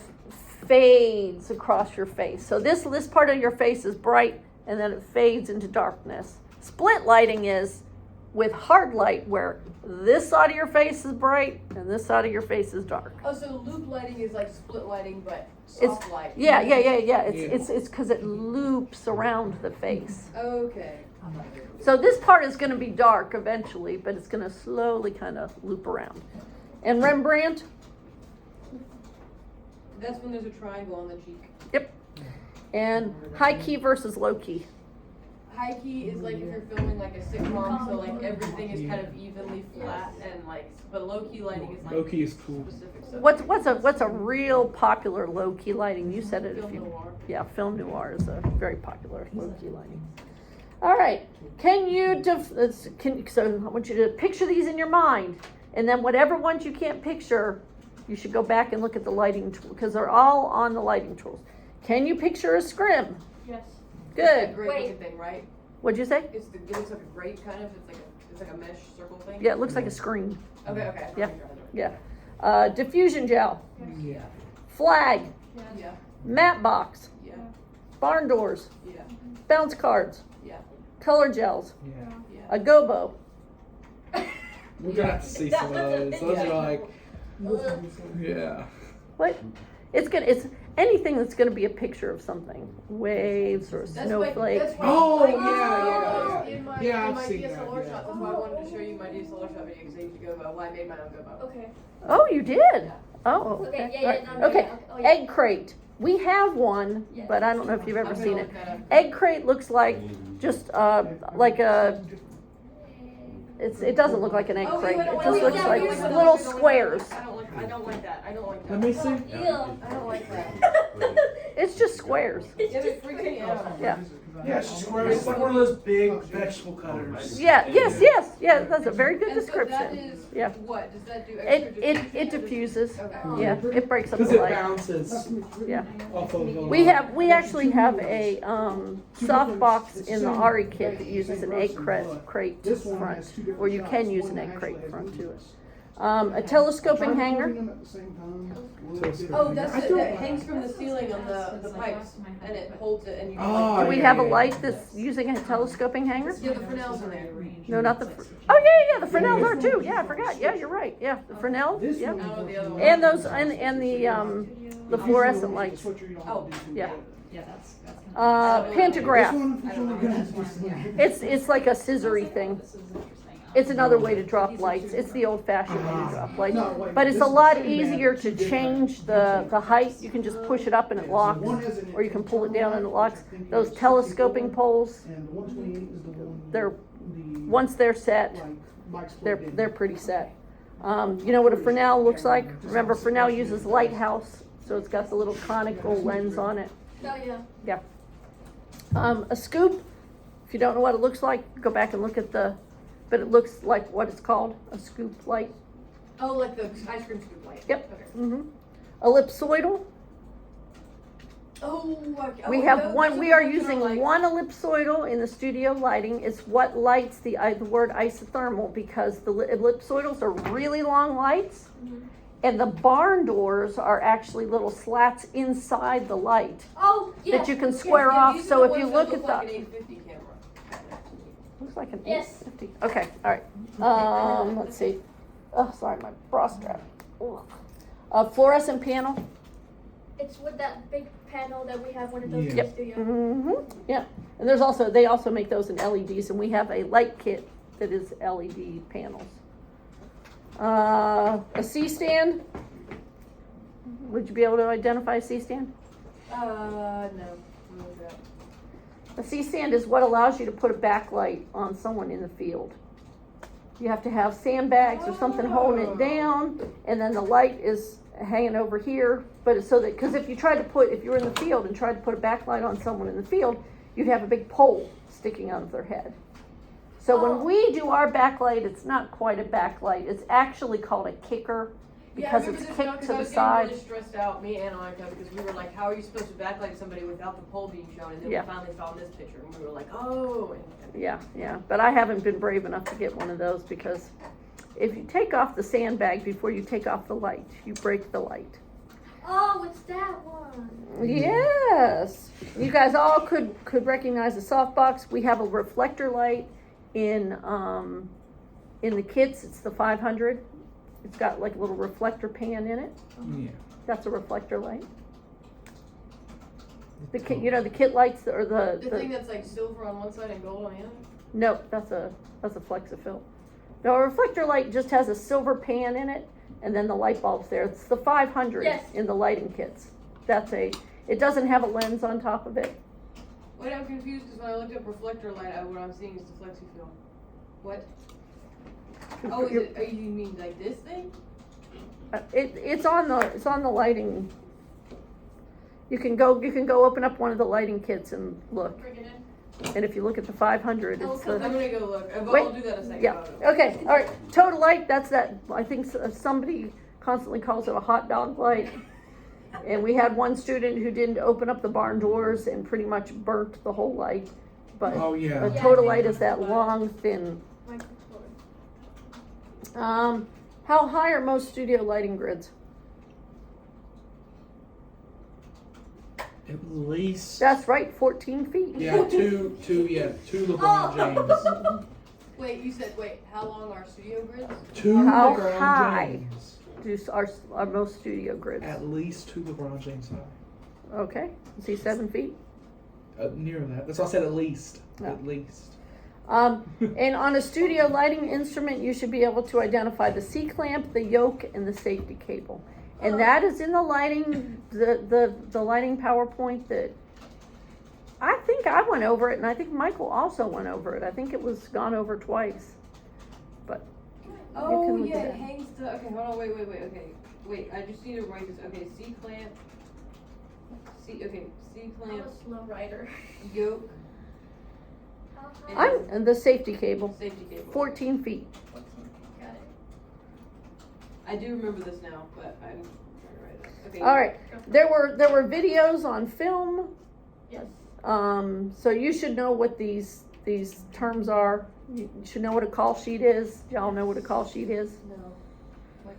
fades across your face. So this part of your face is bright, and then it fades into darkness. Split lighting is with hard light, where this side of your face is bright and this side of your face is dark. Oh, so loop lighting is like split lighting, but It's soft light. yeah. It's because it loops around the face. Okay. So this part is going to be dark eventually, but it's going to slowly kind of loop around. And Rembrandt, That's when there's a triangle on the cheek. and high key versus low key. High key is like if you're filming like a sitcom, so like everything is kind of evenly flat and like, but low key lighting is like Low key is cool. specific stuff. What's a real popular low key lighting? You said it a Film few. noir. Yeah, film noir is a very popular low key lighting. All right, can you so I want you to picture these in your mind, and then whatever ones you can't picture, you should go back and look at the lighting tool because they're all on the lighting tools. Can you picture a scrim? Yes. That Good. great Wait. looking thing, right? What'd you say? It looks like a grate kind of. It's like a mesh circle thing. Yeah, it looks like a screen. Okay. Yeah. Yeah. Diffusion gel, Yeah. flag, Yeah. matte box, Yeah. barn doors, Yeah, bounce cards, yeah, color gels, Yeah. yeah. a gobo. We're gonna have to see some of those. Those are like, yeah. What? It's anything that's gonna be a picture of something. Waves or a That's snowflake. That's why Oh, I yeah, used yeah, those in my, Yeah, in I've my seen DSLR that, shot. yeah. That's why I wanted to show you my DSLR shot video because I used Gobo. Why I made my own Gobo. Okay. Oh, you did? Oh, Okay, okay. yeah, yeah, Alright. no, no, Okay, yeah, oh, yeah. egg crate. We have one, Yeah. but I don't know if you've ever I'm gonna seen it. look that up. Egg crate looks like just like a. It doesn't look like an egg Oh, crate. you It don't just want looks that. like You don't want little that. squares. I don't like that. I don't like that. Let me see. Ew. I don't like that. It's just squares. Yeah, it freaks me out. Yeah. Yeah, it's just square. It's like one of those big vegetable cutters. Yeah. Yes. Yeah. That's a very good And so that description. is Yeah. what? Does that do extra It diffuses. Okay. Yeah. It breaks up Because the it light. bounces Yeah. off of. We actually have a soft box in the Ari kit that uses an egg crate front, or you can use an egg crate front to it. A telescoping hanger. Oh, that's it. That hangs from the ceiling on the pipes, and it holds it, and you. Oh, Do we yeah, have a yeah. light that's using a telescoping hanger? Yeah, the Fresnel's in there. No, not the. Oh yeah, the Fresnels are too. Yeah, I forgot. Yeah, you're right. Yeah, the Fresnel. Yeah. Oh, the other one. And those and the fluorescent lights. Oh. Yeah. Yeah, that's Pantograph. Yeah. It's like a scissory thing. This is interesting. It's another way to drop lights. It's the old-fashioned way to drop lights. But it's a lot easier to change the height. You can just push it up and it locks, or you can pull it down and it locks. Those telescoping poles, they're once they're set, they're pretty set. You know what a Fresnel looks like? Remember, Fresnel uses lighthouse, so it's got the little conical lens on it. Oh, yeah. Yeah. A scoop, if you don't know what it looks like, go back and look at but it looks like what it's called, a scoop light. Oh, like the ice cream scoop light. Yep. Okay. Ellipsoidal. Oh, okay. We have one, we are using one ellipsoidal in the studio lighting. It's what lights the word isothermal, because the ellipsoidals are really long lights. And the barn doors are actually little slats inside the light Oh, yeah. that you can square off. These are So the if you ones look that at like the, an 850 camera. looks like an Yes. 850. Okay, all right. Let's see. Oh, sorry, my bra strap. Ugh. A fluorescent panel. It's with that big panel that we have one of those Yeah. in the studio. Yeah, and they also make those in LEDs, and we have a light kit that is LED panels. A C-stand. Would you be able to identify a C-stand? No. What was that? A C-stand is what allows you to put a backlight on someone in the field. You have to have sandbags or something holding it down, and then the light is hanging over here. But it's so that, because if you were in the field and tried to put a backlight on someone in the field, you'd have a big pole sticking out of their head. So when we do our backlight, it's not quite a backlight. It's actually called a kicker, because it's kicked to the I was getting side. really stressed out, me and Annika, because we were like, how are you supposed to backlight somebody without the pole being shown? And then Yeah. we finally found this picture, and we were like, oh. Yeah, but I haven't been brave enough to get one of those, because if you take off the sandbag before you take off the light, you break the light. Oh, it's that one. Yes, you guys all could recognize the softbox. We have a reflector light in the kits. It's the 500. It's got like a little reflector pan in it. Yeah. That's a reflector light. The kit, the kit lights or The thing that's like silver on one side and gold on the other? no, that's a Flexifil. No, a reflector light just has a silver pan in it, and then the light bulb's there. It's the 500 Yes. in the lighting kits. It doesn't have a lens on top of it. Wait, I'm confused, because when I looked up reflector light, what I'm seeing is the Flexi-Film. What? Oh, you mean like this thing? It's on the lighting. You can go open up one of the lighting kits and look. Bring it in. And if you look at the 500, Oh, it's okay. I'm the, gonna go look. I'll Wait. do that in a second. yeah. Okay, all right. Total light. That's that. I think somebody constantly calls it a hot dog light. And we had one student who didn't open up the barn doors and pretty much burnt the whole light. But Oh, yeah. a total light is that long, thin. How high are most studio lighting grids? At least. That's right, 14 feet. Yeah, two LeBron James. Wait, how long are studio grids? Two How LeBron high? James. Do our most studio grids. At least two LeBron James high. Okay, is he 7 feet? Near that. That's why I said at least. Yeah. At least. And on a studio lighting instrument, you should be able to identify the C-clamp, the yoke, and the safety cable. And that is in the lighting, the lighting PowerPoint that I think I went over it, and I think Michael also went over it. I think it was gone over twice. But Oh can look yeah, at it it. hangs the. Okay, hold on. Wait. I just need to write this. Okay, C clamp. C I'm clamp, a slow writer. yoke, How high? and the safety cable, safety cable. 14 feet. 14. Got it. I do remember this now, but I'm trying to write this. Okay. All right. There were videos on film. Yes. So you should know what these terms are. You should know what a call sheet is. Y'all know what a call sheet is? No.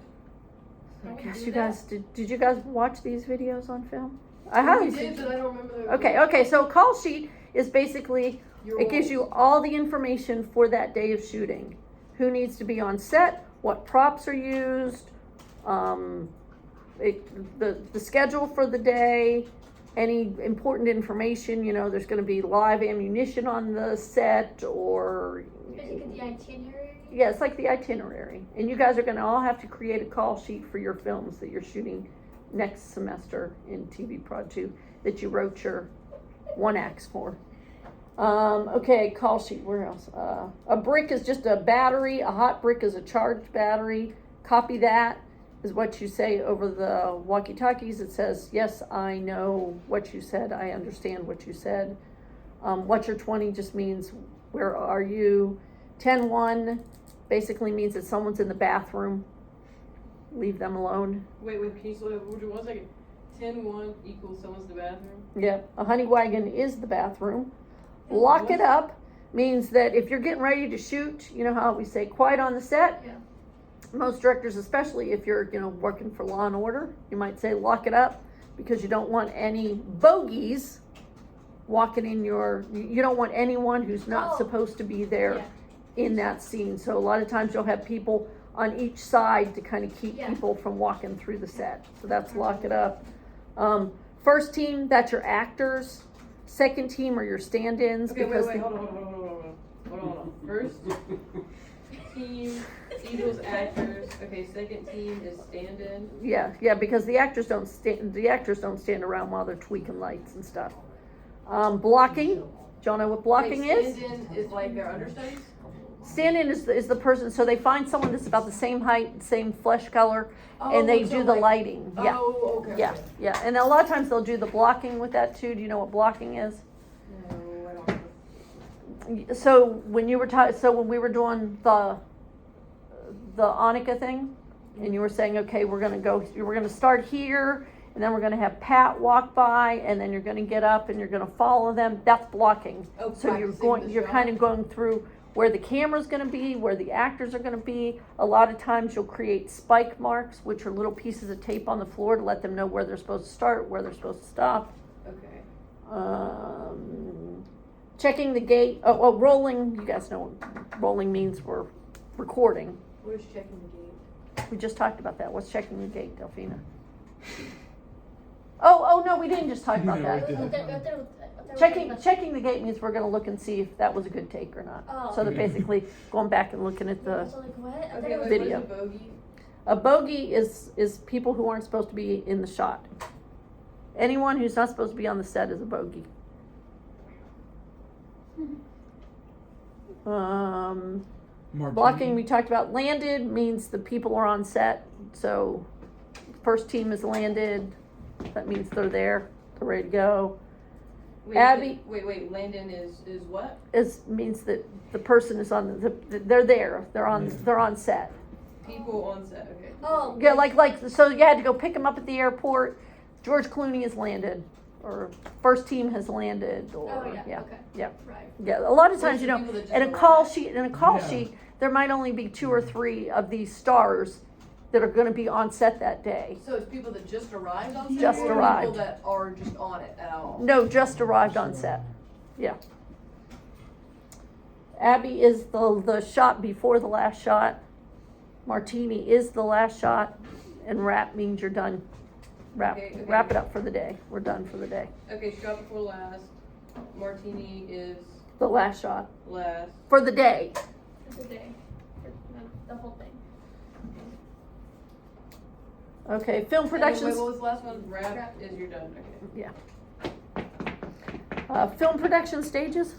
Can we Gosh, do you that? guys, did you guys watch these videos on film? I We haven't. did, but I don't remember the. Okay, so a call sheet is basically, Your it gives you roles. all the information for that day of shooting. Who needs to be on set, what props are used, the schedule for the day, any important information, there's gonna be live ammunition on the set or, Basically the itinerary. yeah, it's like the itinerary. And you guys are gonna all have to create a call sheet for your films that you're shooting next semester in TV Prod 2 that you wrote your 1 acts for. Okay, call sheet, where else? A brick is just a battery, a hot brick is a charged battery. Copy that is what you say over the walkie-talkies. It says, yes, I know what you said, I understand what you said. What's your 20 just means, where are you? 10-1 basically means that someone's in the bathroom. Leave them alone. Wait. Can you slow down? Would you 1 second? 10-1 equals someone's in the bathroom. Yeah, a honey wagon is the bathroom. Lock it up means that if you're getting ready to shoot, you know how we say quiet on the set? Yeah. Most directors, especially if you're, working for Law and Order, you might say lock it up because you don't want any bogeys walking in you don't want anyone who's not Oh. supposed to be there Yeah. in that scene. So a lot of times you'll have people on each side to kind of keep Yeah. people from walking through the set. So that's lock it up. First team, that's your actors. Second team are your stand-ins. Okay, because wait. Hold on. First team equals actors. Okay, second team is stand-in. Yeah, because the actors don't stand around while they're tweaking lights and stuff. Blocking. Do y'all know what blocking Wait, is? stand-in is like their understudies. Stand-in is the person. So they find someone that's about the same height, same flesh color, and they do the lighting. Yeah, Oh, okay. yeah, yeah. And a lot of times they'll do the blocking with that too. Do you know what blocking is? No, I don't know. So when you were when we were doing the Annika thing, and you were saying, okay, we're gonna start here, and then we're gonna have Pat walk by, and then you're gonna get up and you're gonna follow them. That's blocking. Oh, So practicing the you're shot. kind of going through where the camera's gonna be, where the actors are gonna be. A lot of times you'll create spike marks, which are little pieces of tape on the floor to let them know where they're supposed to start, where they're supposed to stop. Okay. Checking the gate. Oh, rolling. You guys know what rolling means. We're recording. What is checking the gate? We just talked about that. What's checking the gate, Delphina? Oh no, we didn't just talk about No, that. we didn't. Checking the gate means we're gonna look and see if that was a good take or not. Oh. So they're basically going back and looking at the. So like what? I thought Okay, it was wait, Video. What is a bogey? A bogey is people who aren't supposed to be in the shot. Anyone who's not supposed to be on the set is a bogey. Martini. Blocking, we talked about. Landed means the people are on set. So first team is landed. That means they're there. They're ready to go. Wait, Abby- Wait. Landon is what? Means that the person is on they're there. They're on set. People on set. Okay. Oh. Yeah, like so you had to go pick them up at the airport. George Clooney has landed, or first team has landed, or Oh yeah. yeah. Okay. Yeah. Right. Yeah, a lot of times, Those are people that just in a arrive. call sheet, Yeah. there might only be 2 or 3 of these stars that are gonna be on set that day. So it's people that just arrived on set? Just or arrived. People that are just on it at all? No, just arrived on set. Yeah. Abby is the shot before the last shot. Martini is the last shot, and wrap means you're done. Wrap Okay. wrap it up for the day. We're done for the day. Okay, shot before last. Martini is The last shot last. for the day. For the day. For the whole thing. Okay, film And then, productions. wait, what was the last one? Wrap is you're done. Okay. Film production stages.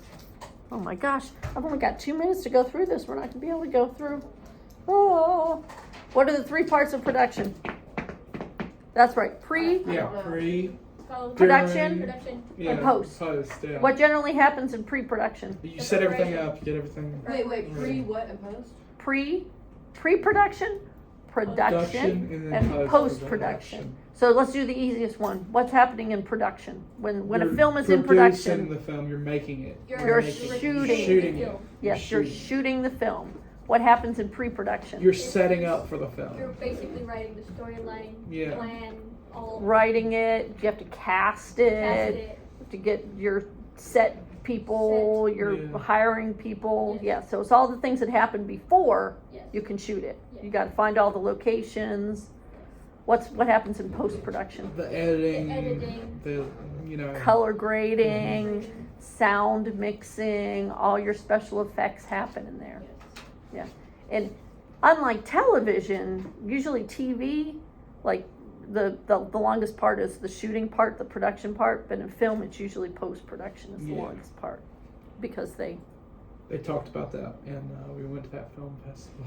Oh my gosh, I've only got 2 minutes to go through this. We're not gonna be able to go through. Oh, what are the 3 parts of production? That's right, pre, Yeah, pre, So, Production. Production. yeah, post. yeah. what generally happens in pre-production? You set everything up, you get everything. Wait, pre what and post? Pre-production, production, and post-production. So let's do the easiest one. What's happening in production? When a You're film is in producing production, the film, you're making it. You're making it. shooting. Shooting it. yes, you're shooting the film. What happens in pre-production? You're setting up for the You're film. basically writing the storyline, Yeah. plan, all. Writing it, you have to cast Cast it, it. to get your set people, you're Yeah. hiring people. Yes. Yeah, so it's all the things that happen before Yes. you can shoot it. Yeah. You gotta find all the locations. What happens in post-production? The editing, The editing. Color grading, sound mixing, all your special effects happen in there. Yes. And unlike television, usually TV, like the longest part is the shooting part, the production part, but in film it's usually post-production is the Yeah. longest part. Because they They talked about that, and we went to that film festival.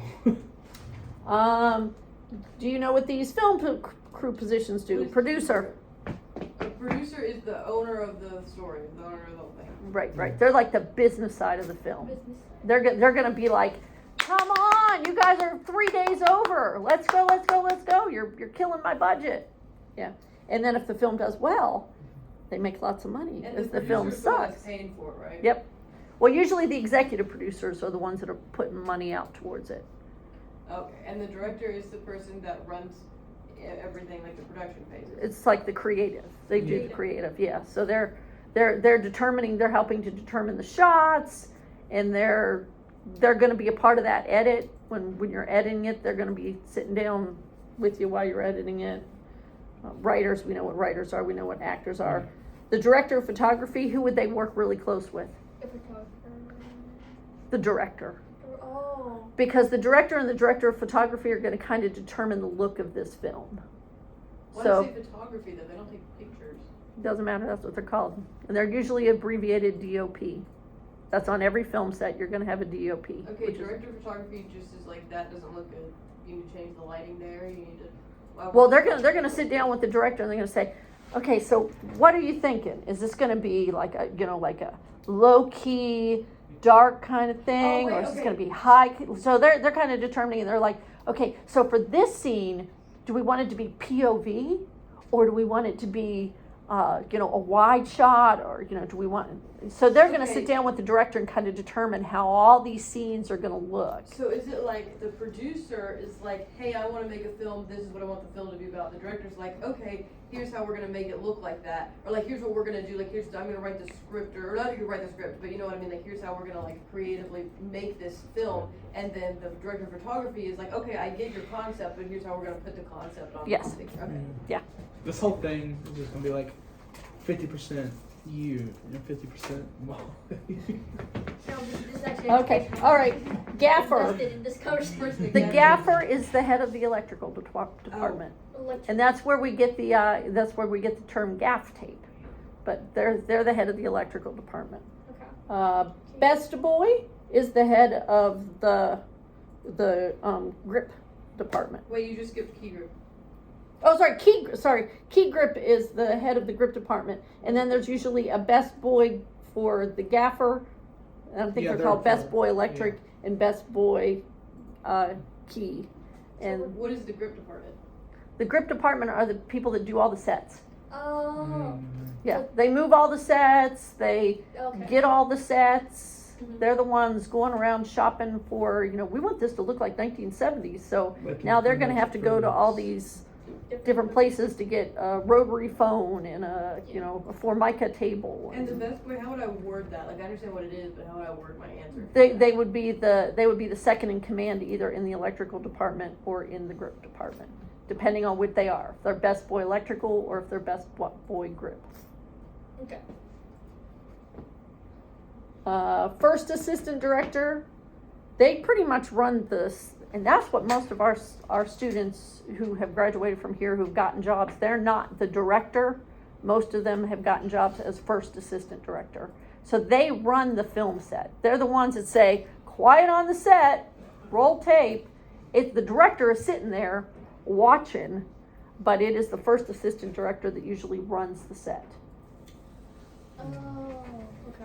do you know what these film crew positions do? Who's- Producer. The producer is the owner of the story, the owner of the whole thing. Right. They're like the business side of the film. Business. They're gonna be like, come on, you guys are 3 days over. Let's go. You're killing my budget. Yeah. And then if the film does well, they make lots of money. And If the film producer's the one sucks. that's paying for it, right? Yep. Well, usually the executive producers are the ones that are putting money out towards it. Okay, and the director is the person that runs everything, like the production phases. It's like the creative. They do the creative, yeah. So they're helping to determine the shots, and they're gonna be a part of that edit. When you're editing it, they're gonna be sitting down with you while you're editing it. Writers, we know what writers are, we know what actors are. The director of photography, who would they work really close with? The photographer. The director. Oh. Because the director and the director of photography are gonna kind of determine the look of this film. Why So- do they say photography though? They don't take pictures. Doesn't matter, that's what they're called. And they're usually abbreviated DOP. That's on every film set, you're gonna have a DOP. Okay, which is- director of photography just is like, that doesn't look good. You need to change the lighting there, you need to. Well, they're gonna sit down with the director and they're gonna say, okay, so what are you thinking? Is this gonna be like a low-key, dark kind of thing? wait, Or is this okay. gonna be high? So they're kind of determining, and they're like, okay, so for this scene, do we want it to be POV? Or do we want it to be, a wide shot? Or, do we want, so they're gonna Okay. sit down with the director and kind of determine how all these scenes are gonna look. So is it like the producer is like, hey, I want to make a film, this is what I want the film to be about. The director's like, okay, here's how we're going to make it look like that. Or like, here's what we're going to do, like, I'm going to write the script, or not you write the script, but you know what I mean, like, here's how we're going to like creatively make this film. And then the director of photography is like, okay, I get your concept, but here's how we're going to put the concept on Yes. the picture. Okay. This whole thing is just gonna be like 50% you and 50% Molly. No, this is actually Okay, educational. all right, gaffer. Invested in this conversation. The gaffer is the head of the electrical department. And that's where we get the term gaff tape. But they're the head of the electrical department. Okay. Best boy is the head of the grip department. Wait, you just skipped key group. Oh, key grip is the head of the grip department. And then there's usually a best boy for the gaffer. I think Yeah, they're they're called best for- boy electric and best boy key. And What is the grip department? the grip department are the people that do all the sets. Oh. Yeah, they move all the sets, they Okay. get all the sets, They're the ones going around shopping for, we want this to look like 1970s. So Like now they're in going to have to go to all these different places to get a rotary phone and a Formica table. And the best way, how would I word that? Like, I understand what it is, but how would I word my answer? They would be the second in command either in the electrical department or in the grip department, depending on what they are. If they're best boy electrical or if they're best boy grip. Okay. First assistant director, they pretty much run this, and that's what most of our students who have graduated from here who've gotten jobs, they're not the director. Most of them have gotten jobs as first assistant director. So they run the film set. They're the ones that say, quiet on the set, roll tape. The director is sitting there watching, but it is the first assistant director that usually runs the set. Oh, okay.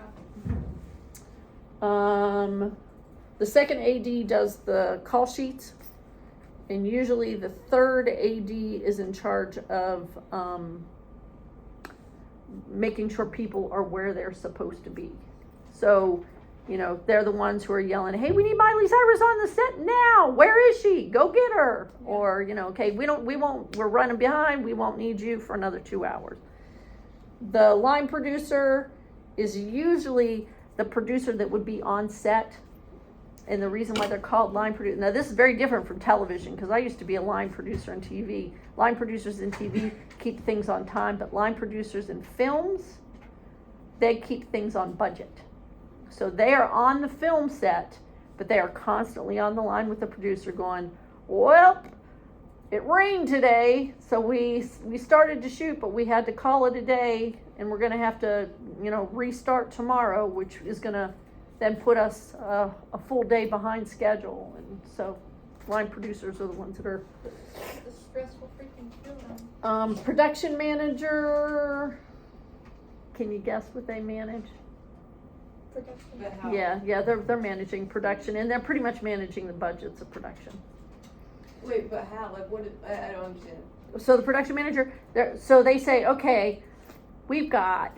The second AD does the call sheets, and usually the third AD is in charge of making sure people are where they're supposed to be. So, they're the ones who are yelling, "Hey, we need Miley Cyrus on the set now. Where is she? Go get her." Yeah. Or, okay, we're running behind. We won't need you for another 2 hours. The line producer is usually the producer that would be on set. And the reason why they're called line producer, now this is very different from television, because I used to be a line producer in TV. Line producers in TV keep things on time, but line producers in films, they keep things on budget. So they are on the film set, but they are constantly on the line with the producer going, well, it rained today, so we started to shoot, but we had to call it a day, and we're gonna have to, restart tomorrow, which is gonna then put us a full day behind schedule. And so line producers are the ones that are. The stressful freaking feeling. Production manager, can you guess what they manage? Production. But how? Yeah, they're managing production, and they're pretty much managing the budgets of production. Wait, but how? Like, I don't understand. So the production manager, so they say, okay, we've got,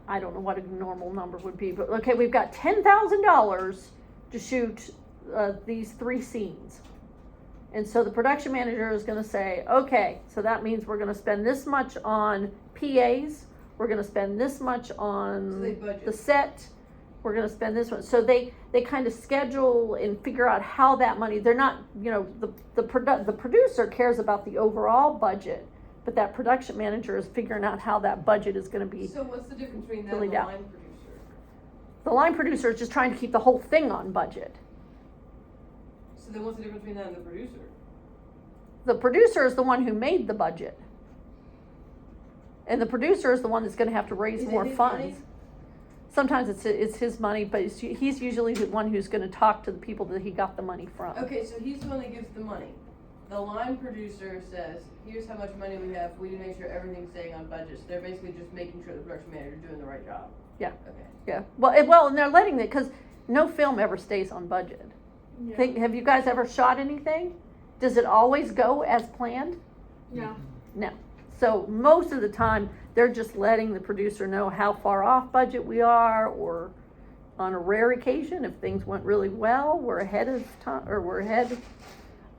I don't know what a normal number would be, but okay, we've got $10,000 to shoot these 3 scenes. And so the production manager is going to say, okay, so that means we're going to spend this much on PAs, we're going to spend this much on the set, we're going to spend this much. So they kind of schedule and figure out how that money, they're not, the producer cares about the overall budget, but that production manager is figuring out how that budget is going to be. So what's the difference between that really and the down. line producer? The line producer is just trying to keep the whole thing on budget. So then what's the difference between that and the producer? The producer is the one who made the budget. And the producer is the one that's going to have to raise Is it more his funds. money? Sometimes it's his money, but he's usually the one who's going to talk to the people that he got the money from. Okay, so he's the one that gives the money. The line producer says, here's how much money we have, we need to make sure everything's staying on budget. So they're basically just making sure the production manager is doing the right job. Yeah. Okay. Yeah. Well, and they're letting it, because no film ever stays on budget. Yeah. Have you guys ever shot anything? Does it always go as planned? Yeah. No. So most of the time, they're just letting the producer know how far off budget we are, or on a rare occasion, if things went really well, we're ahead of time, or we're ahead.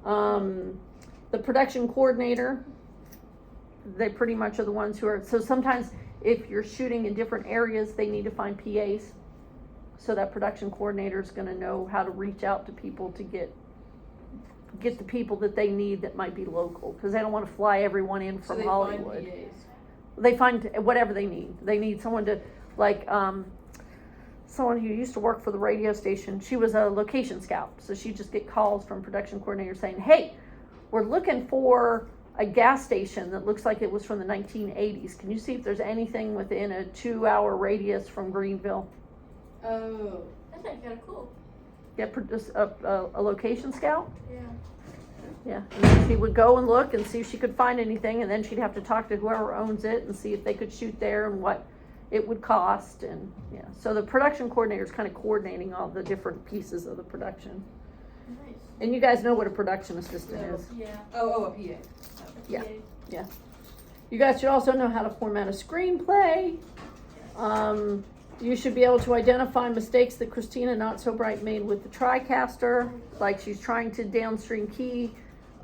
The production coordinator, they pretty much are the ones who are, so sometimes if you're shooting in different areas, they need to find PAs. So that production coordinator is gonna know how to reach out to people to get the people that they need that might be local, because they don't want to fly everyone in from Hollywood. Find PAs. They find whatever they need. They need someone to, like, someone who used to work for the radio station. She was a location scout, so she'd just get calls from production coordinators saying, hey, we're looking for a gas station that looks like it was from the 1980s. Can you see if there's anything within a 2-hour radius from Greenville? Oh. That's actually kind of cool. Get a location scout? Yeah. Yeah, and then she would go and look and see if she could find anything, and then she'd have to talk to whoever owns it and see if they could shoot there and what it would cost. And yeah, so the production coordinator is kind of coordinating all the different pieces of the production. Nice. And you guys know what a production assistant is. Yeah. Oh, a PA. Yeah. You guys should also know how to format a screenplay. You should be able to identify mistakes that Christina Not So Bright made with the TriCaster, like she's trying to downstream key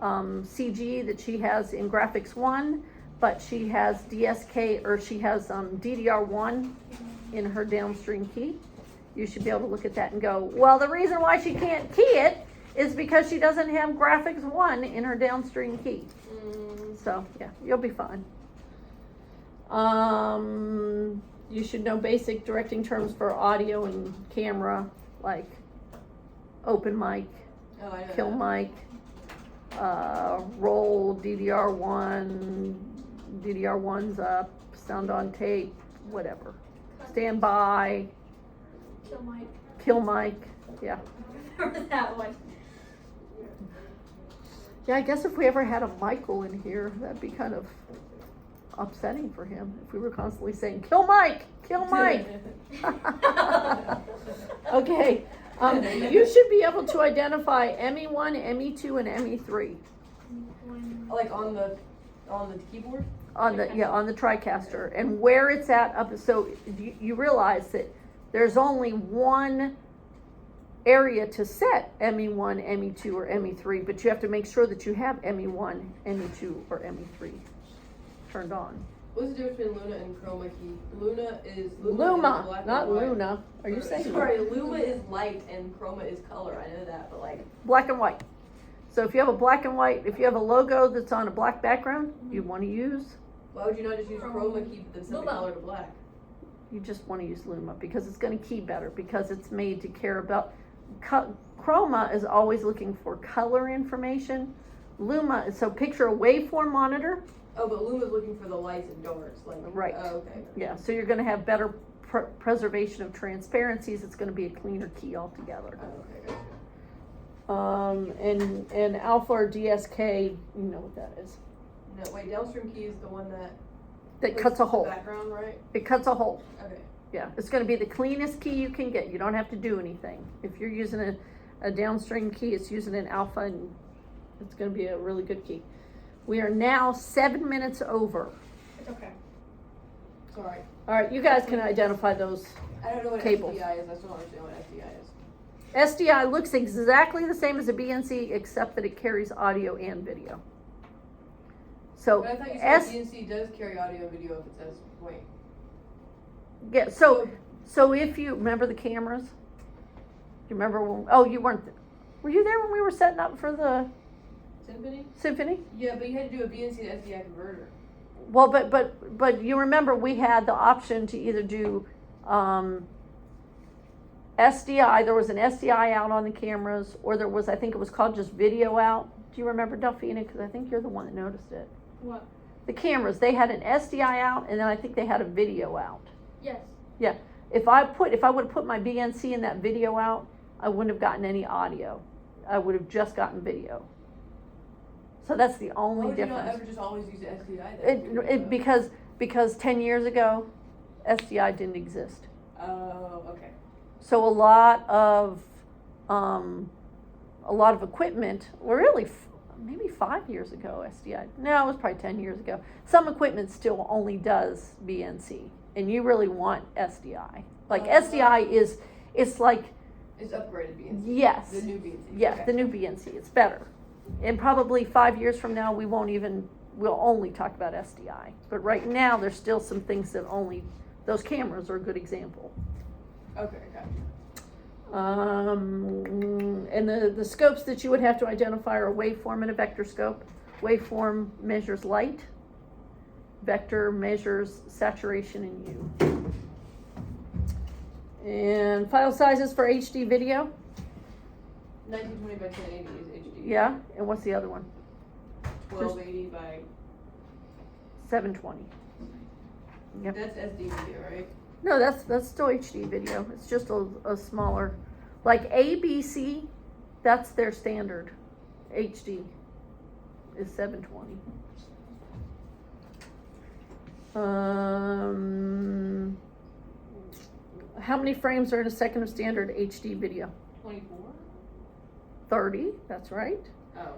CG that she has in Graphics 1, but she has DSK, or she has DDR1 in her downstream key. You should be able to look at that and go, well, the reason why she can't key it is because she doesn't have Graphics 1 in her downstream key. So, yeah, you'll be fine. You should know basic directing terms for audio and camera, like open mic, Oh, I know kill that. mic, roll, DDR1's up, sound on tape, whatever. Stand by, Kill Mike. kill mic, yeah. Remember that one. Yeah, I guess if we ever had a Michael in here, that'd be kind of upsetting for him if we were constantly saying, kill Mike, kill Mike. Okay, you should be able to identify ME1, ME2, and ME3 Like on the keyboard? on the TriCaster, and where it's at up. So you realize that there's only one area to set ME1, ME2, or ME3, but you have to make sure that you have ME1, ME2, or ME3 turned on. What's the difference between Luna and chroma key? Luma is Luma, black not and white. Luna. Are you saying Sorry, Luma is light and chroma is color. I know that, but like. black and white? So if you have a black and white, if you have a logo that's on a black background, you want to use, Why would you not just use chroma key but then set the Luma. color to black? you just want to use Luma because it's going to key better, because it's made to care about, Chroma is always looking for color information. Luma, so picture a waveform monitor. Oh, but Luma's looking for the lights and darks. Like, Right. Oh, okay. Yeah, so you're going to have better preservation of transparencies. It's going to be a cleaner key altogether. Oh, okay, gotcha. And alpha or DSK, you know what that is. No, wait, downstream key is the one that. That puts cuts a the hole. Background, right? It cuts a hole. Okay. Yeah, it's going to be the cleanest key you can get. You don't have to do anything. If you're using a downstream key, it's using an alpha, and it's going to be a really good key. We are now 7 minutes over. It's okay. Sorry. All right, you guys can identify those. I don't know what Cables. SDI is. I still don't understand what SDI is. SDI looks exactly the same as a BNC, except that it carries audio and video. So But I thought you said BNC does carry audio and video if it says, wait. yeah, so if you remember the cameras, do you remember when? Oh, you weren't. Were you there when we were setting up for the Symphony? Symphony? Yeah, but you had to do a BNC to SDI converter. Well, but you remember we had the option to either do SDI. There was an SDI out on the cameras, or there was, I think it was called just video out. Do you remember, Delphina? Because I think you're the one that noticed it. What? The cameras, they had an SDI out, and then I think they had a video out. Yes. Yeah. If I would have put my BNC in that video out, I wouldn't have gotten any audio. I would have just gotten video. So that's the Why only would you not difference. ever just always use SDI then? Because 10 years ago, SDI didn't exist. Oh, okay. So a lot of equipment, well, really maybe 5 years ago, SDI. No, it was probably 10 years ago. Some equipment still only does BNC, and you really want SDI. Like SDI is, it's like, It's upgraded BNC. yes, The new BNC. yes, Okay. the new BNC. It's better. And probably 5 years from now, we'll only talk about SDI. But right now, there's still some things that those cameras are a good example. Okay, gotcha. And the scopes that you would have to identify are a waveform and a vector scope. Waveform measures light. Vector measures saturation in U. And file sizes for HD video. 1920 by 1080 is HD. Yeah, and what's the other one? 1280 by. 720. Yep. That's SD video, right? No, that's still HD video. It's just a smaller, like ABC, that's their standard. HD is 720. How many frames are in a second of standard HD video? 24? 30, that's right. Oh.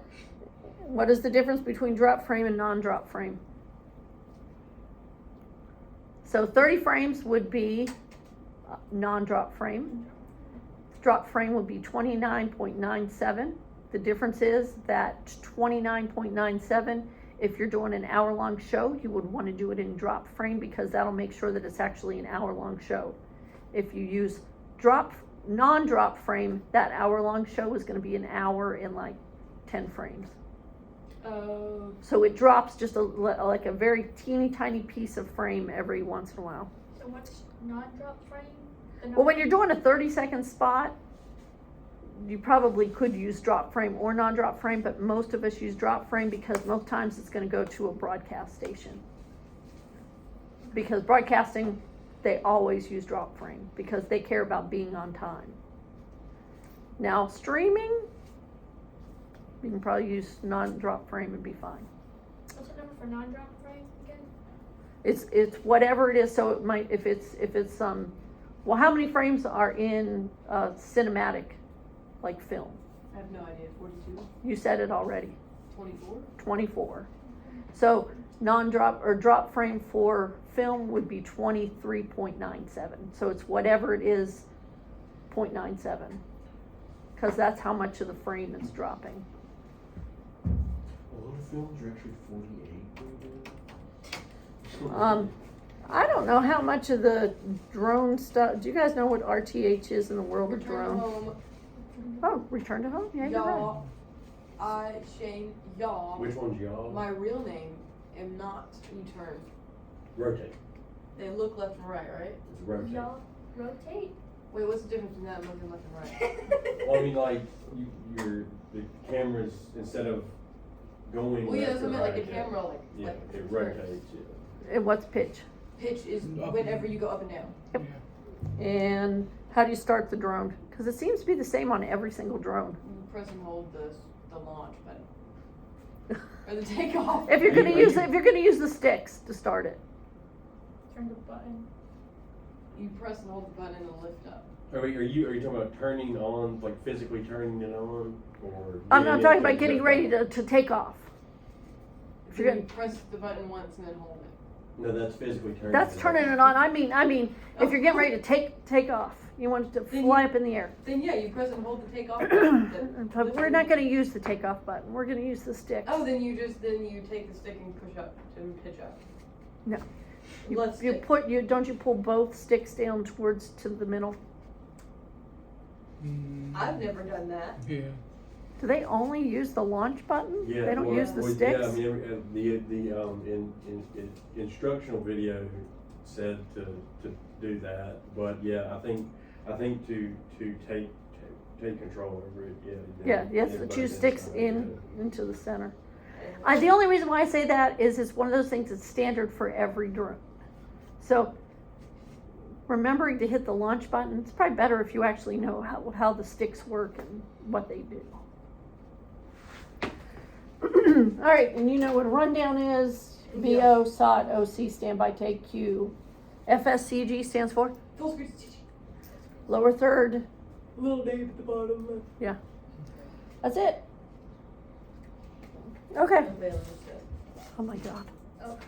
What is the difference between drop frame and non-drop frame? So 30 frames would be non-drop frame. Drop frame would be 29.97. The difference is that 29.97, if you're doing an hour-long show, you would want to do it in drop frame because that'll make sure that it's actually an hour-long show. If you use non-drop frame, that hour-long show is going to be an hour in like 10 frames. Oh. So it drops just like a very teeny tiny piece of frame every once in a while. So what's non-drop frame? Well, when you're doing a 30-second spot, you probably could use drop frame or non-drop frame, but most of us use drop frame because most times it's going to go to a broadcast station. Because broadcasting, they always use drop frame because they care about being on time. Now, streaming, you can probably use non-drop frame and be fine. What's the number for non-drop frame again? It's whatever it is. So it might if it's well, how many frames are in cinematic, like film? I have no idea. 42? You said it already. 24? 24. So non-drop or drop frame for film would be 23.97. So it's whatever it is, 0.97, because that's how much of the frame is dropping. A lot of films are actually 48. I don't know how much of the drone stuff. Do you guys know what RTH is in the world of Return drone? home. Oh, return to home. Yeah, you're right. Y'all, Shane, y'all. Which one's y'all? My real name am not return. Rotate. They look left and right, right? It's rotate. Y'all rotate. Wait, what's the difference between that and looking left and right? Well, I mean, like, the cameras, instead of going Well, yeah, left that's what I or meant, like right, a camera, like, yeah, like it return. rotates, yeah. And what's pitch? Pitch is Up. whenever you go up and down. Yeah. And how do you start the drone? Because it seems to be the same on every single drone. You press and hold the launch button. Or the takeoff. If you're Are gonna you- use if you're gonna use the sticks to start it. Turn the button. You press and hold the button and it'll lift up. Are you talking about turning on, like physically turning it on, or? I'm getting not it talking to about getting go ready back? to take off. If So you're you gonna, press the button once and then hold it. No, that's physically turning. that's turning it on. I mean, if you're getting ready to take off, you want it to Then fly you- up in the air. Then yeah, you press and hold the takeoff button. But we're not gonna use the takeoff button. We're gonna use the sticks. Oh, then you take the stick and push up to pitch up. No. Left You stick. don't you pull both sticks down towards to the middle? I've never done that. Yeah. Do they only use the launch button? Yeah, They don't well, use the well, sticks? Yeah, I mean, in instructional video said to do that, but yeah, I think to take control over it, Yeah, yes, everybody two sticks inside, into the center. The only reason why I say that is it's one of those things that's standard for every drone. So remembering to hit the launch button, it's probably better if you actually know how the sticks work and what they do. All right, and you know what a rundown is. VO, SOT, OC, standby, take, Q. FSCG stands for Full screen. lower third. Little name at the bottom left. Yeah. That's it. Okay. Okay, let me see. Oh my God. Oh.